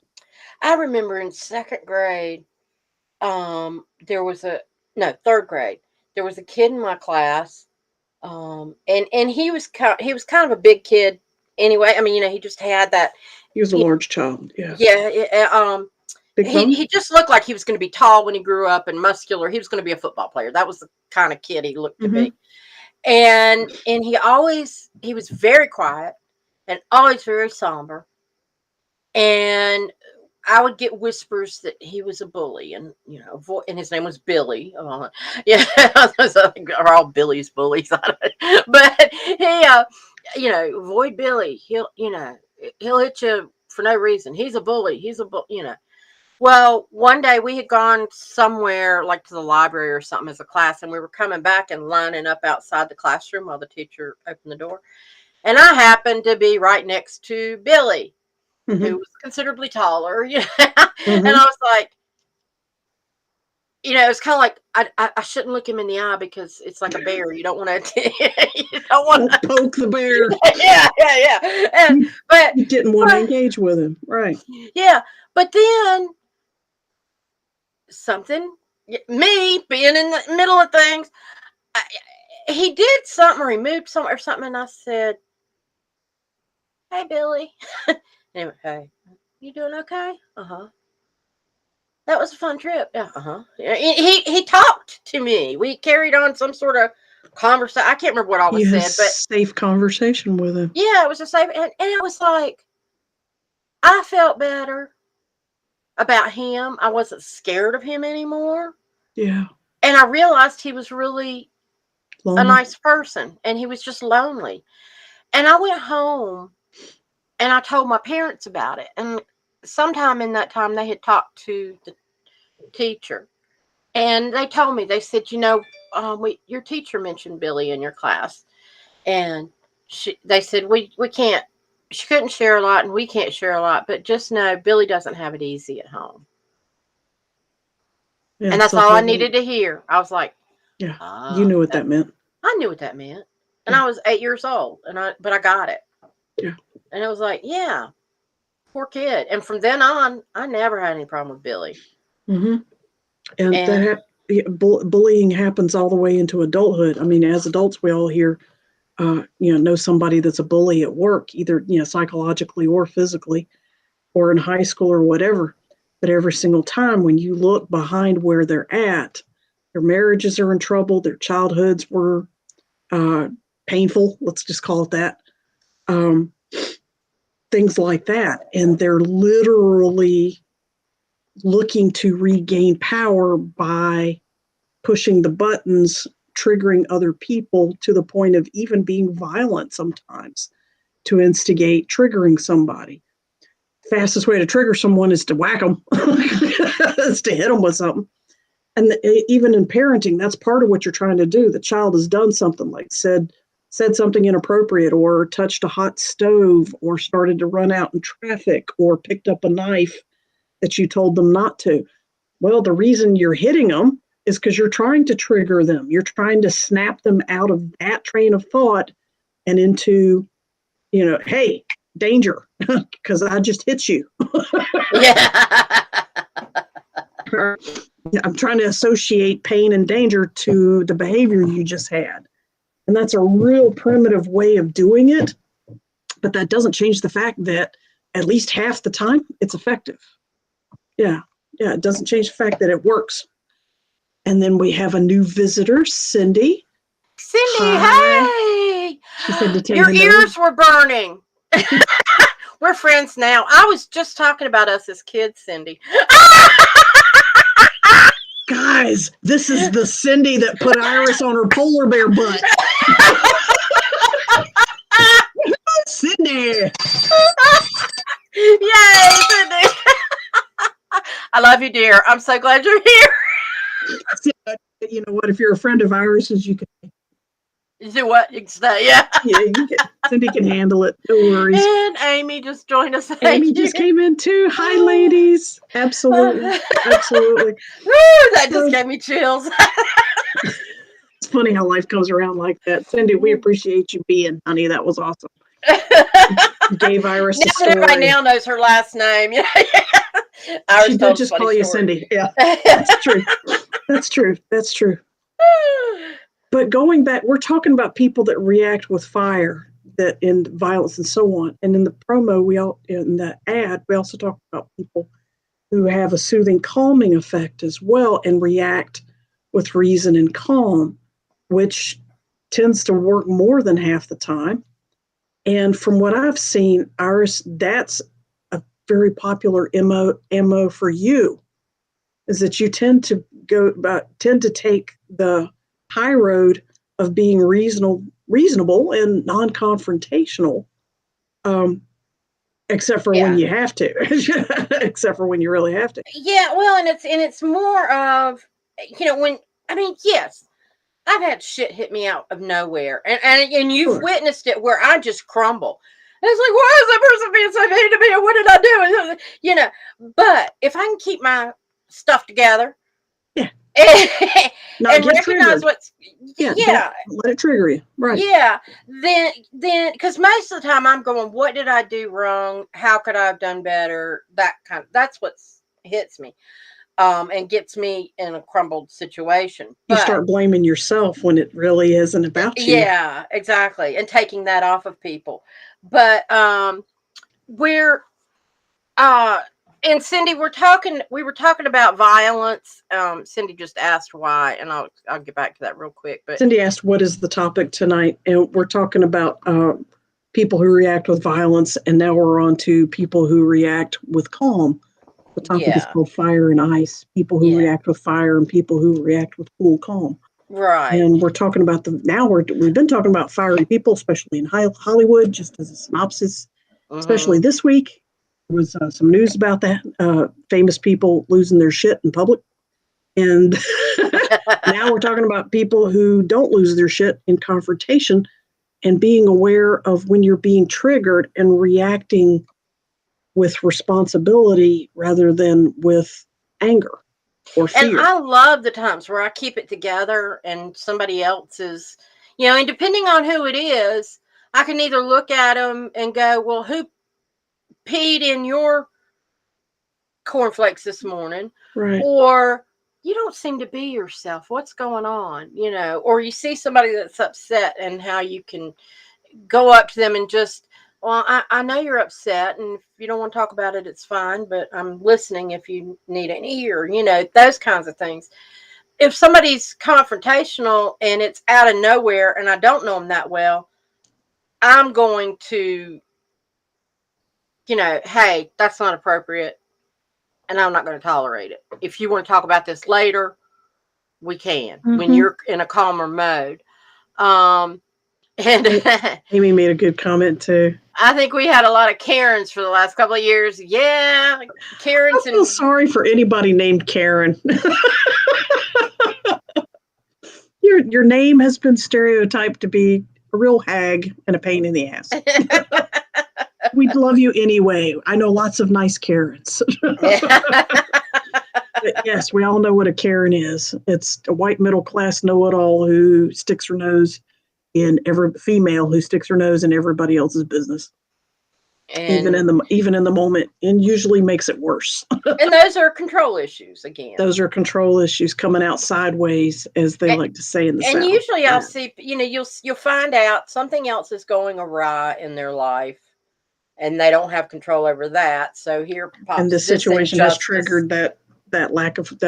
I remember in second grade, there was third grade. There was a kid in my class, and he was kind of a big kid anyway. He just had that. He was a large child. Yeah. Yeah. Big bone? He just looked like he was going to be tall when he grew up and muscular. He was going to be a football player. That was the kind of kid he looked to be. And he was very quiet and always very somber. And I would get whispers that he was a bully, and and his name was Billy. Yeah, are all Billy's bullies, but he, avoid Billy. He'll hit you for no reason. He's a bully. Well, one day we had gone somewhere like to the library or something as a class, and we were coming back and lining up outside the classroom while the teacher opened the door, and I happened to be right next to Billy, who was considerably taller, and I was like, it's kind of like I shouldn't look him in the eye because it's like a bear. You don't want to, you don't want to poke the bear. Yeah. But you didn't want to engage with him, right? Yeah, but then me being in the middle of things, he did something, or he moved something or something, and I said, "Hey, Billy." Anyway, hey, you doing okay? That was a fun trip. Yeah. He talked to me. We carried on some sort of conversation. I can't remember what all was said, but safe conversation with him. Yeah, it was a safe, and it was like I felt better about him. I wasn't scared of him anymore. Yeah. And I realized he was really lonely. A nice person, and he was just lonely. And I went home and I told my parents about it. And sometime in that time, they had talked to the teacher, and they told me, they said, your teacher mentioned Billy in your class, and they said we can't. She couldn't share a lot, and we can't share a lot, but just know Billy doesn't have it easy at home. Yeah, and that's all I needed to hear. I was like, yeah, you knew what that meant. I knew what that meant. And I was 8 years old, but I got it. Yeah. And it was like, yeah, poor kid. And from then on, I never had any problem with Billy. And bullying happens all the way into adulthood. I mean, as adults, we all know somebody that's a bully at work, either, psychologically or physically, or in high school or whatever. But every single time when you look behind where they're at, their marriages are in trouble, their childhoods were painful, let's just call it that, things like that. And they're literally looking to regain power by pushing the buttons, triggering other people to the point of even being violent sometimes to instigate triggering somebody. Fastest way to trigger someone is to whack them, is to hit them with something. And even in parenting, that's part of what you're trying to do. The child has done something, like said something inappropriate, or touched a hot stove, or started to run out in traffic, or picked up a knife that you told them not to. Well, the reason you're hitting them is because you're trying to trigger them. You're trying to snap them out of that train of thought and into, hey, danger, because I just hit you. Yeah. I'm trying to associate pain and danger to the behavior you just had. And that's a real primitive way of doing it. But that doesn't change the fact that at least half the time it's effective. Yeah, it doesn't change the fact that it works. And then we have a new visitor, Cindy. Cindy, hey! She said to tell your ears were burning. We're friends now. I was just talking about us as kids, Cindy. Guys, this is the Cindy that put Iris on her polar bear butt. Cindy! Yay, Cindy! I love you, dear. I'm so glad you're here. You know what? If you're a friend of Iris's, you can do what? You can stay, yeah. Cindy can handle it. No worries. And Amy just joined us. Amy just came in too. Hi, ladies. Absolutely. Absolutely. Woo, that just gave me chills. It's funny how life comes around like that. Cindy, we appreciate you being, honey. That was awesome. Gave Iris a story. Everybody now knows her last name. Yeah. Iris, she did just call you Cindy. Yeah, that's true. That's true. That's true. But going back, we're talking about people that react with fire, that in violence and so on. And in the promo, in the ad, we also talk about people who have a soothing, calming effect as well and react with reason and calm, which tends to work more than half the time. And from what I've seen, Iris, that's a very popular MO for you, is that you tend to take the high road of being reasonable and non-confrontational, except for when you have to, except for when you really have to. Yeah, well, and it's more of, yes, I've had shit hit me out of nowhere, and you've witnessed it where I just crumble. And it's like, why is that person being so mean to me? And what did I do? But if I can keep my stuff together, yeah, and recognize what's don't let it trigger you, right? Yeah, then because most of the time I'm going, what did I do wrong? How could I have done better? That's what hits me. And gets me in a crumbled situation. You start blaming yourself when it really isn't about you. Yeah, exactly. And taking that off of people. But and Cindy, we were talking about violence. Cindy just asked why, and I'll get back to that real quick. But Cindy asked, what is the topic tonight? And we're talking about people who react with violence, and now we're on to people who react with calm. The topic is called fire and ice. People who react with fire and people who react with cool calm. Right. And we're talking about we've been talking about fiery people, especially in Hollywood, just as a synopsis. Especially this week, there was some news about that. Famous people losing their shit in public. And now we're talking about people who don't lose their shit in confrontation and being aware of when you're being triggered and reacting with responsibility rather than with anger or fear. And I love the times where I keep it together and somebody else is, and depending on who it is, I can either look at them and go, well, who peed in your cornflakes this morning? Right. Or you don't seem to be yourself. What's going on? Or you see somebody that's upset and how you can go up to them and just, well, I know you're upset, and if you don't want to talk about it, it's fine, but I'm listening if you need an ear, those kinds of things. If somebody's confrontational and it's out of nowhere and I don't know them that well, I'm going to, hey, that's not appropriate, and I'm not going to tolerate it. If you want to talk about this later, we can, when you're in a calmer mode. And Amy made a good comment too. I think we had a lot of Karens for the last couple of years. Yeah, Karens. I feel sorry for anybody named Karen. Your name has been stereotyped to be a real hag and a pain in the ass. We'd love you anyway. I know lots of nice Karens. But yes, we all know what a Karen is. It's a white middle class know-it-all who sticks her nose in every female who sticks her nose in everybody else's business, and even in the moment, and usually makes it worse. And those are control issues again. Those are control issues coming out sideways, as they like to say in the South. And usually, I'll see, you'll find out something else is going awry in their life, and they don't have control over that. So here pops and this situation has triggered that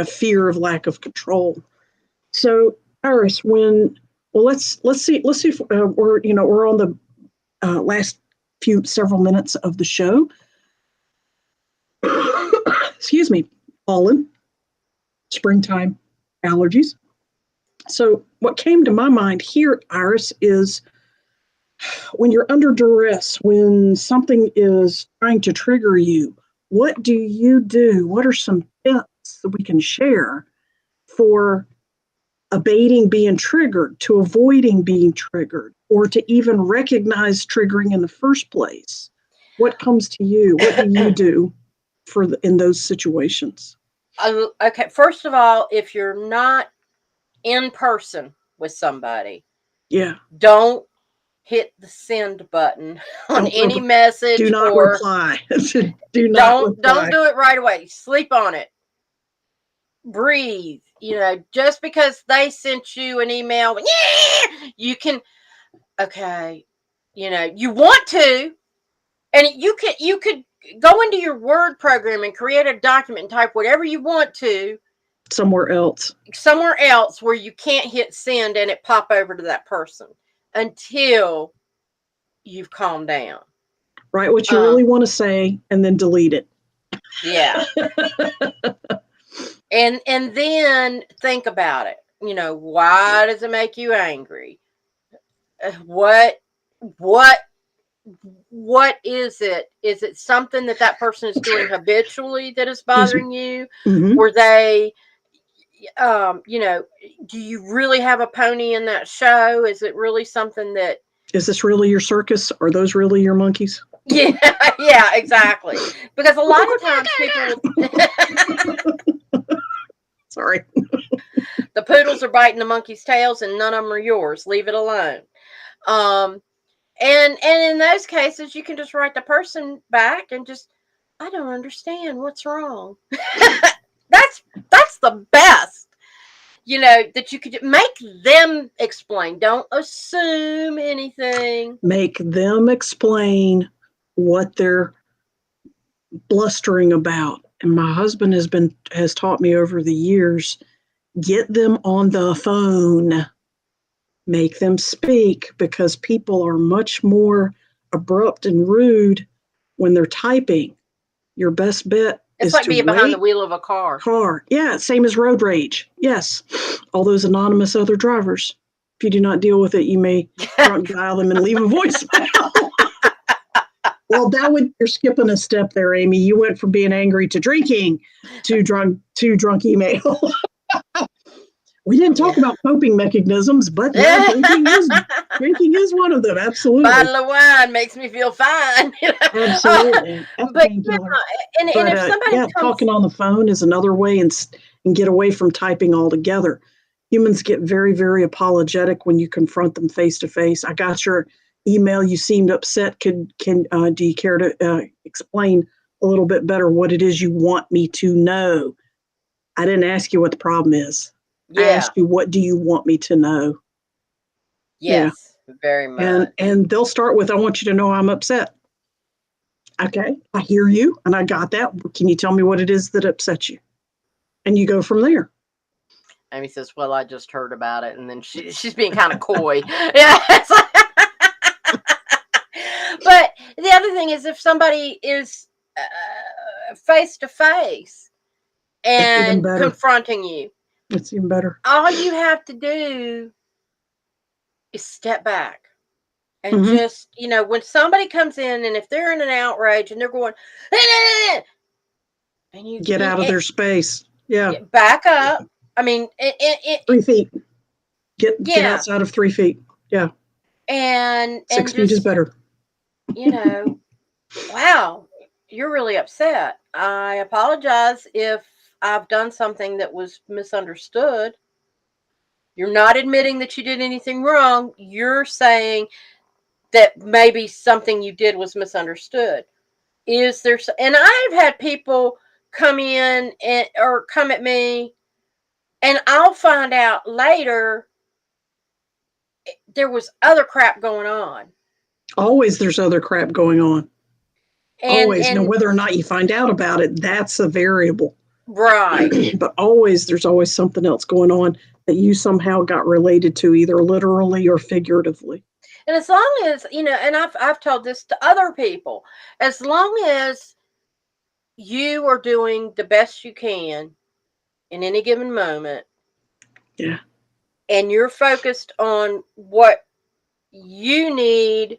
fear of lack of control. So, Iris, let's see if we're on the last several minutes of the show. Excuse me, pollen, springtime allergies. So what came to my mind here, Iris, is when you're under duress, when something is trying to trigger you, what do you do? What are some tips that we can share for abating being triggered, to avoiding being triggered, or to even recognize triggering in the first place? What comes to you? What do you do in those situations? Okay, first of all, if you're not in person with somebody, don't hit the send button on any message. Do not reply. Don't do it right away. Sleep on it. Breathe. Just because they sent you an email, you can, you want to, and you could go into your Word program and create a document and type whatever you want to somewhere else where you can't hit send and it pop over to that person until you've calmed down. Write what you really want to say and then delete it. Yeah. and then think about it. Why does it make you angry? What is it? Is it something that person is doing habitually that is bothering you? Were they, do you really have a pony in that show? Is it really something that... Is this really your circus? Are those really your monkeys? Yeah, exactly. Because a lot of times people... Sorry. The poodles are biting the monkey's tails and none of them are yours. Leave it alone. And in those cases, you can just write the person back and just, I don't understand. What's wrong? That's the best. That you could make them explain. Don't assume anything. Make them explain what they're blustering about. And my husband has taught me over the years, get them on the phone. Make them speak, because people are much more abrupt and rude when they're typing. Your best bet is like being behind the wheel of a car. Yeah, same as road rage. Yes. All those anonymous other drivers. If you do not deal with it, you may drunk dial them and leave a voicemail. Well, you're skipping a step there, Amy. You went from being angry to drinking to drunk email. We didn't talk about coping mechanisms, but yeah, drinking is one of them. Absolutely. Bottle of wine makes me feel fine. Absolutely. But if somebody comes... talking on the phone is another way, and get away from typing altogether. Humans get very, very apologetic when you confront them face to face. I got your email. You seemed upset. Do you care to explain a little bit better what it is you want me to know? I didn't ask you what the problem is. Yeah. I asked you, what do you want me to know? Yes, very much. And they'll start with, I want you to know I'm upset. Okay, I hear you, and I got that. Can you tell me what it is that upsets you? And you go from there. Amy says, well, I just heard about it. And then she's being kind of coy. Yeah. But the other thing is, if somebody is face to face and confronting you, it's even better. All you have to do is step back and just, when somebody comes in, and if they're in an outrage and they're going, and you get out of their space. Yeah. Back up. I mean, 3 feet. Get outside of 3 feet. Yeah. And 6 feet is better. Wow, you're really upset. I apologize if I've done something that was misunderstood. You're not admitting that you did anything wrong. You're saying that maybe something you did was misunderstood. Is there... And I've had people come in or come at me, and I'll find out later there was other crap going on. Always there's other crap going on. Always. Now, whether or not you find out about it, that's a variable. Right. But there's always something else going on that you somehow got related to, either literally or figuratively. And as long as, and I've told this to other people, as long as you are doing the best you can in any given moment. Yeah. And you're focused on what you need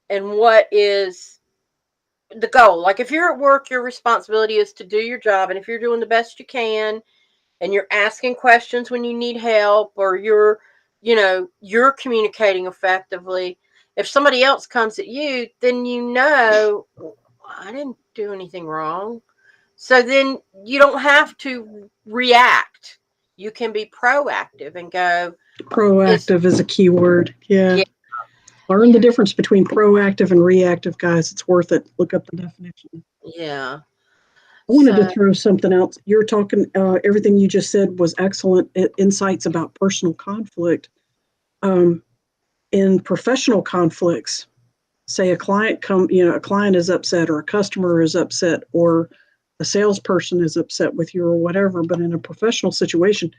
and what is the goal. Like, if you're at work, your responsibility is to do your job. And if you're doing the best you can, and you're asking questions when you need help, or you're communicating effectively, if somebody else comes at you, then I didn't do anything wrong. So then you don't have to react. You can be proactive and go. Proactive is a key word. Yeah. Learn the difference between proactive and reactive, guys. It's worth it. Look up the definition. Yeah. I wanted to throw something else. You're talking, everything you just said was excellent insights about personal conflict. In professional conflicts, say a client is upset, or a customer is upset, or a salesperson is upset with you, or whatever. But in a professional situation,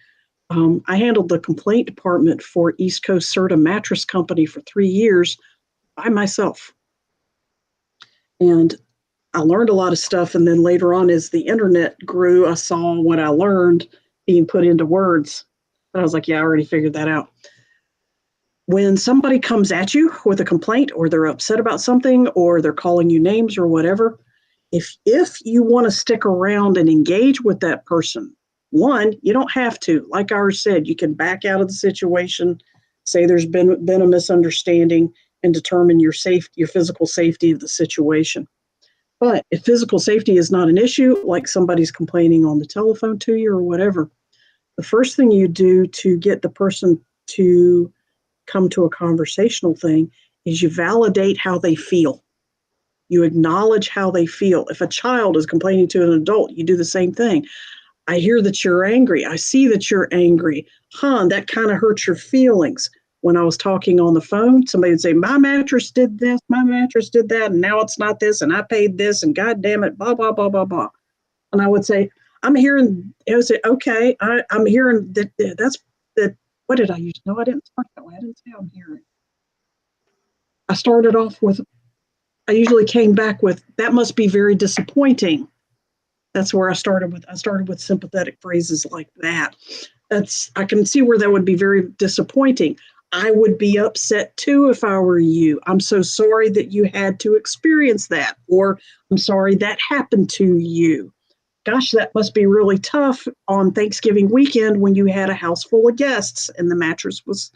I handled the complaint department for East Coast Serta Mattress Company for 3 years by myself. And I learned a lot of stuff. And then later on, as the internet grew, I saw what I learned being put into words. And I was like, yeah, I already figured that out. When somebody comes at you with a complaint, or they're upset about something, or they're calling you names or whatever, if you want to stick around and engage with that person, one, you don't have to. Like ours said, you can back out of the situation, say there's been a misunderstanding, and determine your physical safety of the situation. But if physical safety is not an issue, like somebody's complaining on the telephone to you or whatever, the first thing you do to get the person to come to a conversational thing is you validate how they feel. You acknowledge how they feel. If a child is complaining to an adult, you do the same thing. I hear that you're angry. I see that you're angry. That kind of hurts your feelings. When I was talking on the phone, somebody would say, my mattress did this, my mattress did that, and now it's not this, and I paid this, and God damn it, blah, blah, blah, blah, blah. And I would say, I would say, okay, I'm hearing that. What did I use? No, I didn't start that way. I didn't say I'm hearing. I started off with, I usually came back with, that must be very disappointing. That's where I started with. I started with sympathetic phrases like that. I can see where that would be very disappointing. I would be upset too if I were you. I'm so sorry that you had to experience that, or I'm sorry that happened to you. Gosh, that must be really tough on Thanksgiving weekend when you had a house full of guests and the mattress was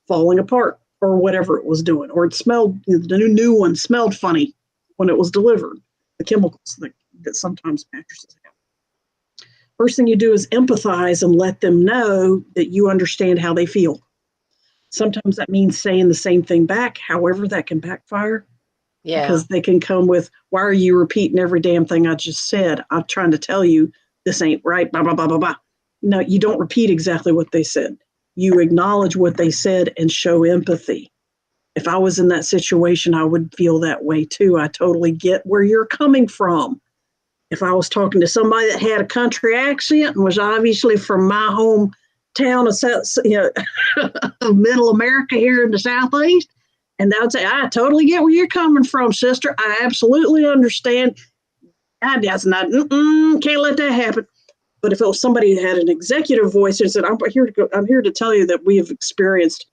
falling apart, or whatever it was doing, or it smelled, the new one smelled funny when it was delivered, the chemicals that sometimes mattresses have. First thing you do is empathize and let them know that you understand how they feel. Sometimes that means saying the same thing back. However, that can backfire. Yeah. Because they can come with, why are you repeating every damn thing I just said? I'm trying to tell you this ain't right, blah, blah, blah, blah, blah. No, you don't repeat exactly what they said. You acknowledge what they said and show empathy. If I was in that situation, I would feel that way too. I totally get where you're coming from. If I was talking to somebody that had a country accent and was obviously from my hometown of middle America here in the Southeast, and they would say, I totally get where you're coming from, sister. I absolutely understand. Can't let that happen. But if it was somebody that had an executive voice and said, I'm here to tell you that we have experienced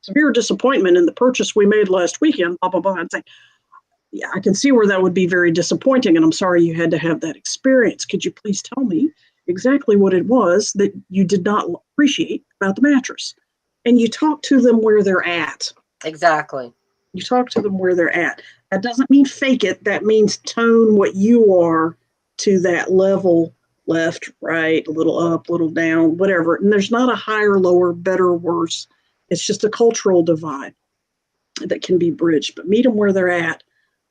severe disappointment in the purchase we made last weekend, blah, blah, blah, and say, yeah, I can see where that would be very disappointing, and I'm sorry you had to have that experience. Could you please tell me exactly what it was that you did not appreciate about the mattress? And you talk to them where they're at. Exactly. You talk to them where they're at. That doesn't mean fake it. That means tone what you are to that level, left, right, a little up, a little down, whatever. And there's not a higher, lower, better, worse. It's just a cultural divide that can be bridged. But meet them where they're at.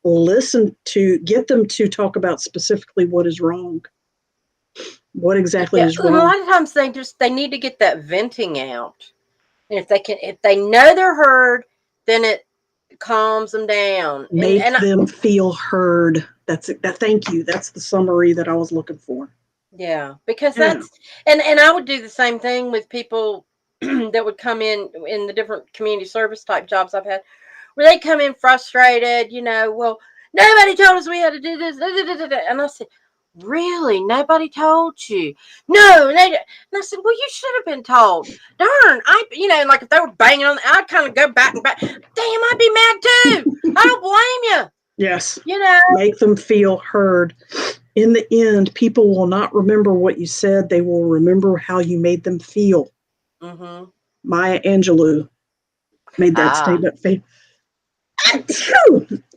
Get them to talk about specifically what is wrong. What exactly is wrong? A lot of times they need to get that venting out. And if they know they're heard, then it calms them down. Make them feel heard. That's it. Thank you. That's the summary that I was looking for. Yeah, because that's and I would do the same thing with people that would come in the different community service type jobs I've had, where they come in frustrated, well, nobody told us we had to do this. And I said, really? Nobody told you? No. And I said, well, you should have been told. Darn. Like if they were banging on, I'd kind of go back and back. Damn, I'd be mad too. I don't blame you. Yes. Make them feel heard. In the end, people will not remember what you said. They will remember how you made them feel. Mm-hmm. Maya Angelou made that statement.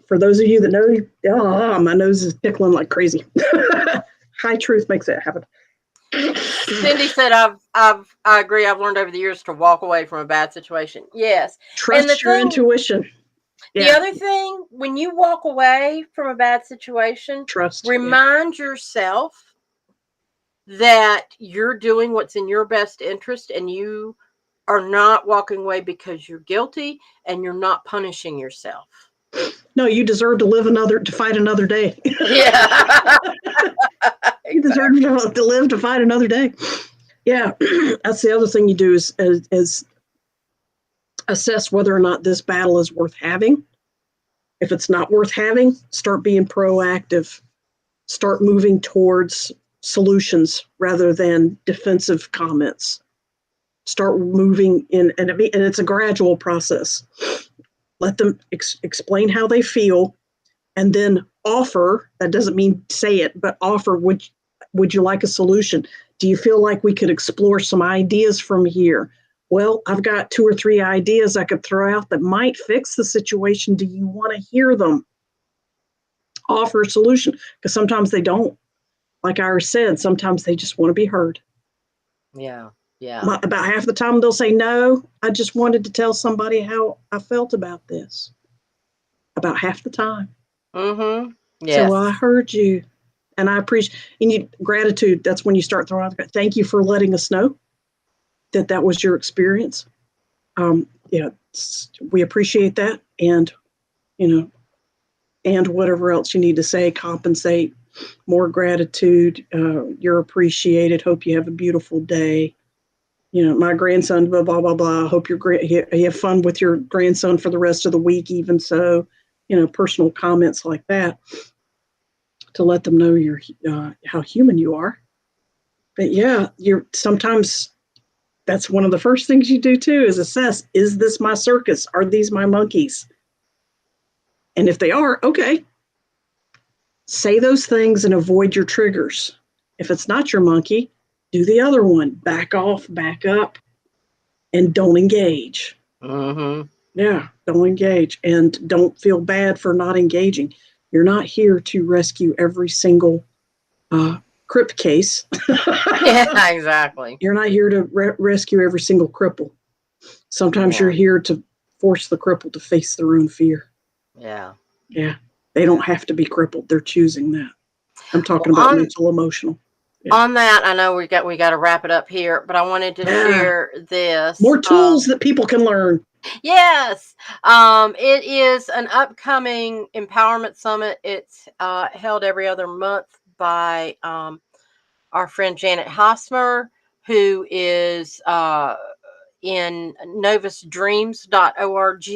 For those of you that know, my nose is tickling like crazy. High truth makes that happen. Cindy said, I agree. I've learned over the years to walk away from a bad situation. Yes. Trust your intuition. The other thing, when you walk away from a bad situation, remind yourself that you're doing what's in your best interest and you are not walking away because you're guilty and you're not punishing yourself. No, you deserve to fight another day. Yeah. You deserve to live to fight another day. Yeah, that's the other thing you do is assess whether or not this battle is worth having. If it's not worth having, start being proactive. Start moving towards solutions rather than defensive comments. Start moving in, and it's a gradual process. Let them explain how they feel, and then offer. That doesn't mean say it, but offer. Would you like a solution? Do you feel like we could explore some ideas from here? Well, I've got 2 or 3 ideas I could throw out that might fix the situation. Do you want to hear them? Offer a solution, because sometimes they don't. Like Iris said, sometimes they just want to be heard. Yeah. About half the time they'll say, no, I just wanted to tell somebody how I felt about this. About half the time. Mm-hmm. Yes. So I heard you, and I appreciate gratitude. That's when you start throwing out, thank you for letting us know that was your experience. We appreciate that, and and whatever else you need to say, compensate, more gratitude, you're appreciated, hope you have a beautiful day. My grandson, blah, blah, blah, blah. Hope you have fun with your grandson for the rest of the week, even so, personal comments like that to let them know you're how human you are. But yeah, sometimes that's one of the first things you do too, is assess, is this my circus? Are these my monkeys? And if they are, okay, say those things and avoid your triggers. If it's not your monkey, do the other one. Back off, back up, and don't engage. Mm-hmm. Yeah, don't engage, and don't feel bad for not engaging. You're not here to rescue every single crip case. Yeah, exactly. You're not here to rescue every single cripple. Sometimes you're here to force the cripple to face their own fear. Yeah. Yeah. They don't have to be crippled. They're choosing that. I'm talking about mental, emotional. Yeah. On that, I know we got to wrap it up here, but I wanted to share this. More tools that people can learn. Yes. It is an upcoming empowerment summit. It's held every other month by our friend Janet Hosmer, who is in novusdreams.org.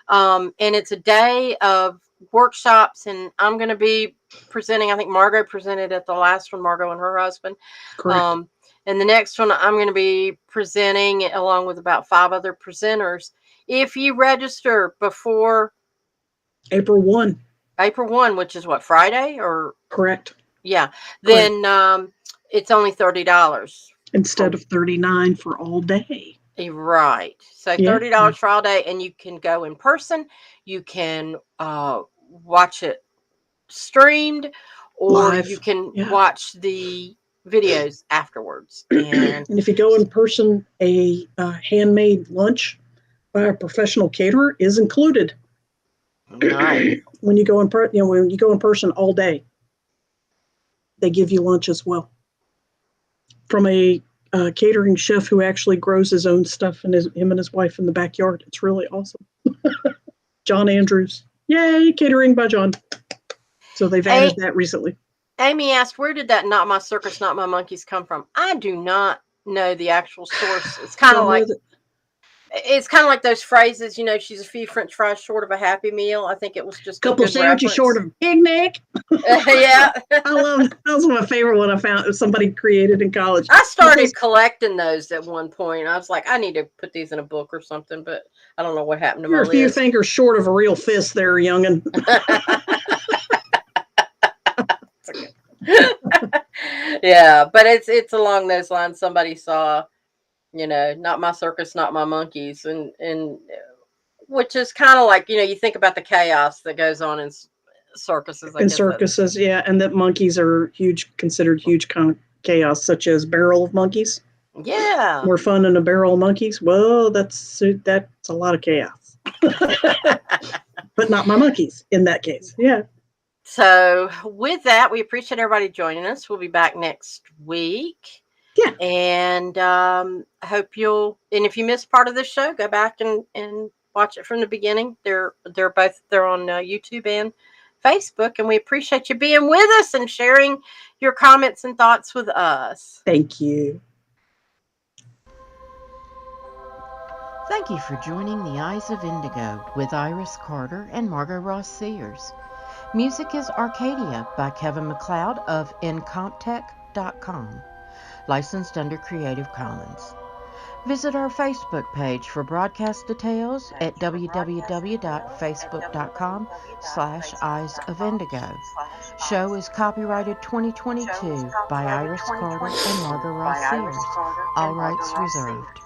And it's a day of workshops, and I'm going to be presenting. I think Margot presented at the last one, Margot and her husband. Correct. And the next one, I'm going to be presenting along with about 5 other presenters. If you register before April 1, which is what, Friday or? Correct. Yeah. Then it's only $30 instead of $39 for all day. Right. So $30 for all day, and you can go in person. You can watch it streamed, or live. You can watch the videos afterwards. And if you go in person, a handmade lunch by a professional caterer is included. Nice. When you go in person all day, they give you lunch as well from a catering chef who actually grows his own stuff, and him and his wife in the backyard. It's really awesome. John Andrews. Yay, catering by John. So they've added that recently. Amy asked, where did that "not my circus, not my monkeys" come from? I do not know the actual source. It's kind of like those phrases, she's a few French fries short of a Happy Meal. I think it was just a couple sandwiches short of picnic. Yeah. I love that. That was my favorite one I found somebody created in college. I started collecting those at one point. I was like, I need to put these in a book or something, but I don't know what happened to my list. You're a few fingers short of a real fist there, youngin'. Yeah, but it's along those lines. Somebody saw, "Not my circus, not my monkeys," and which is kind of like, you think about the chaos that goes on in circuses. Yeah, and that monkeys are considered huge chaos, such as barrel of monkeys. Yeah, more fun than a barrel of monkeys. Well, that's a lot of chaos. But not my monkeys in that case. Yeah. So with that, we appreciate everybody joining us. We'll be back next week. Yeah. And I hope you'll. And if you missed part of this show, go back and watch it from the beginning. They're on YouTube and Facebook, and we appreciate you being with us and sharing your comments and thoughts with us. Thank you. Thank you for joining The Eyes of Indigo with Iris Carter and Margot Ross Sears. Music is Arcadia by Kevin MacLeod of Incomptech.com, licensed under Creative Commons. Visit our Facebook page for broadcast details at www.facebook.com/Eyes of Indigo. Show is copyrighted 2022 by Iris Carter and Margot Ross Sears. All rights reserved.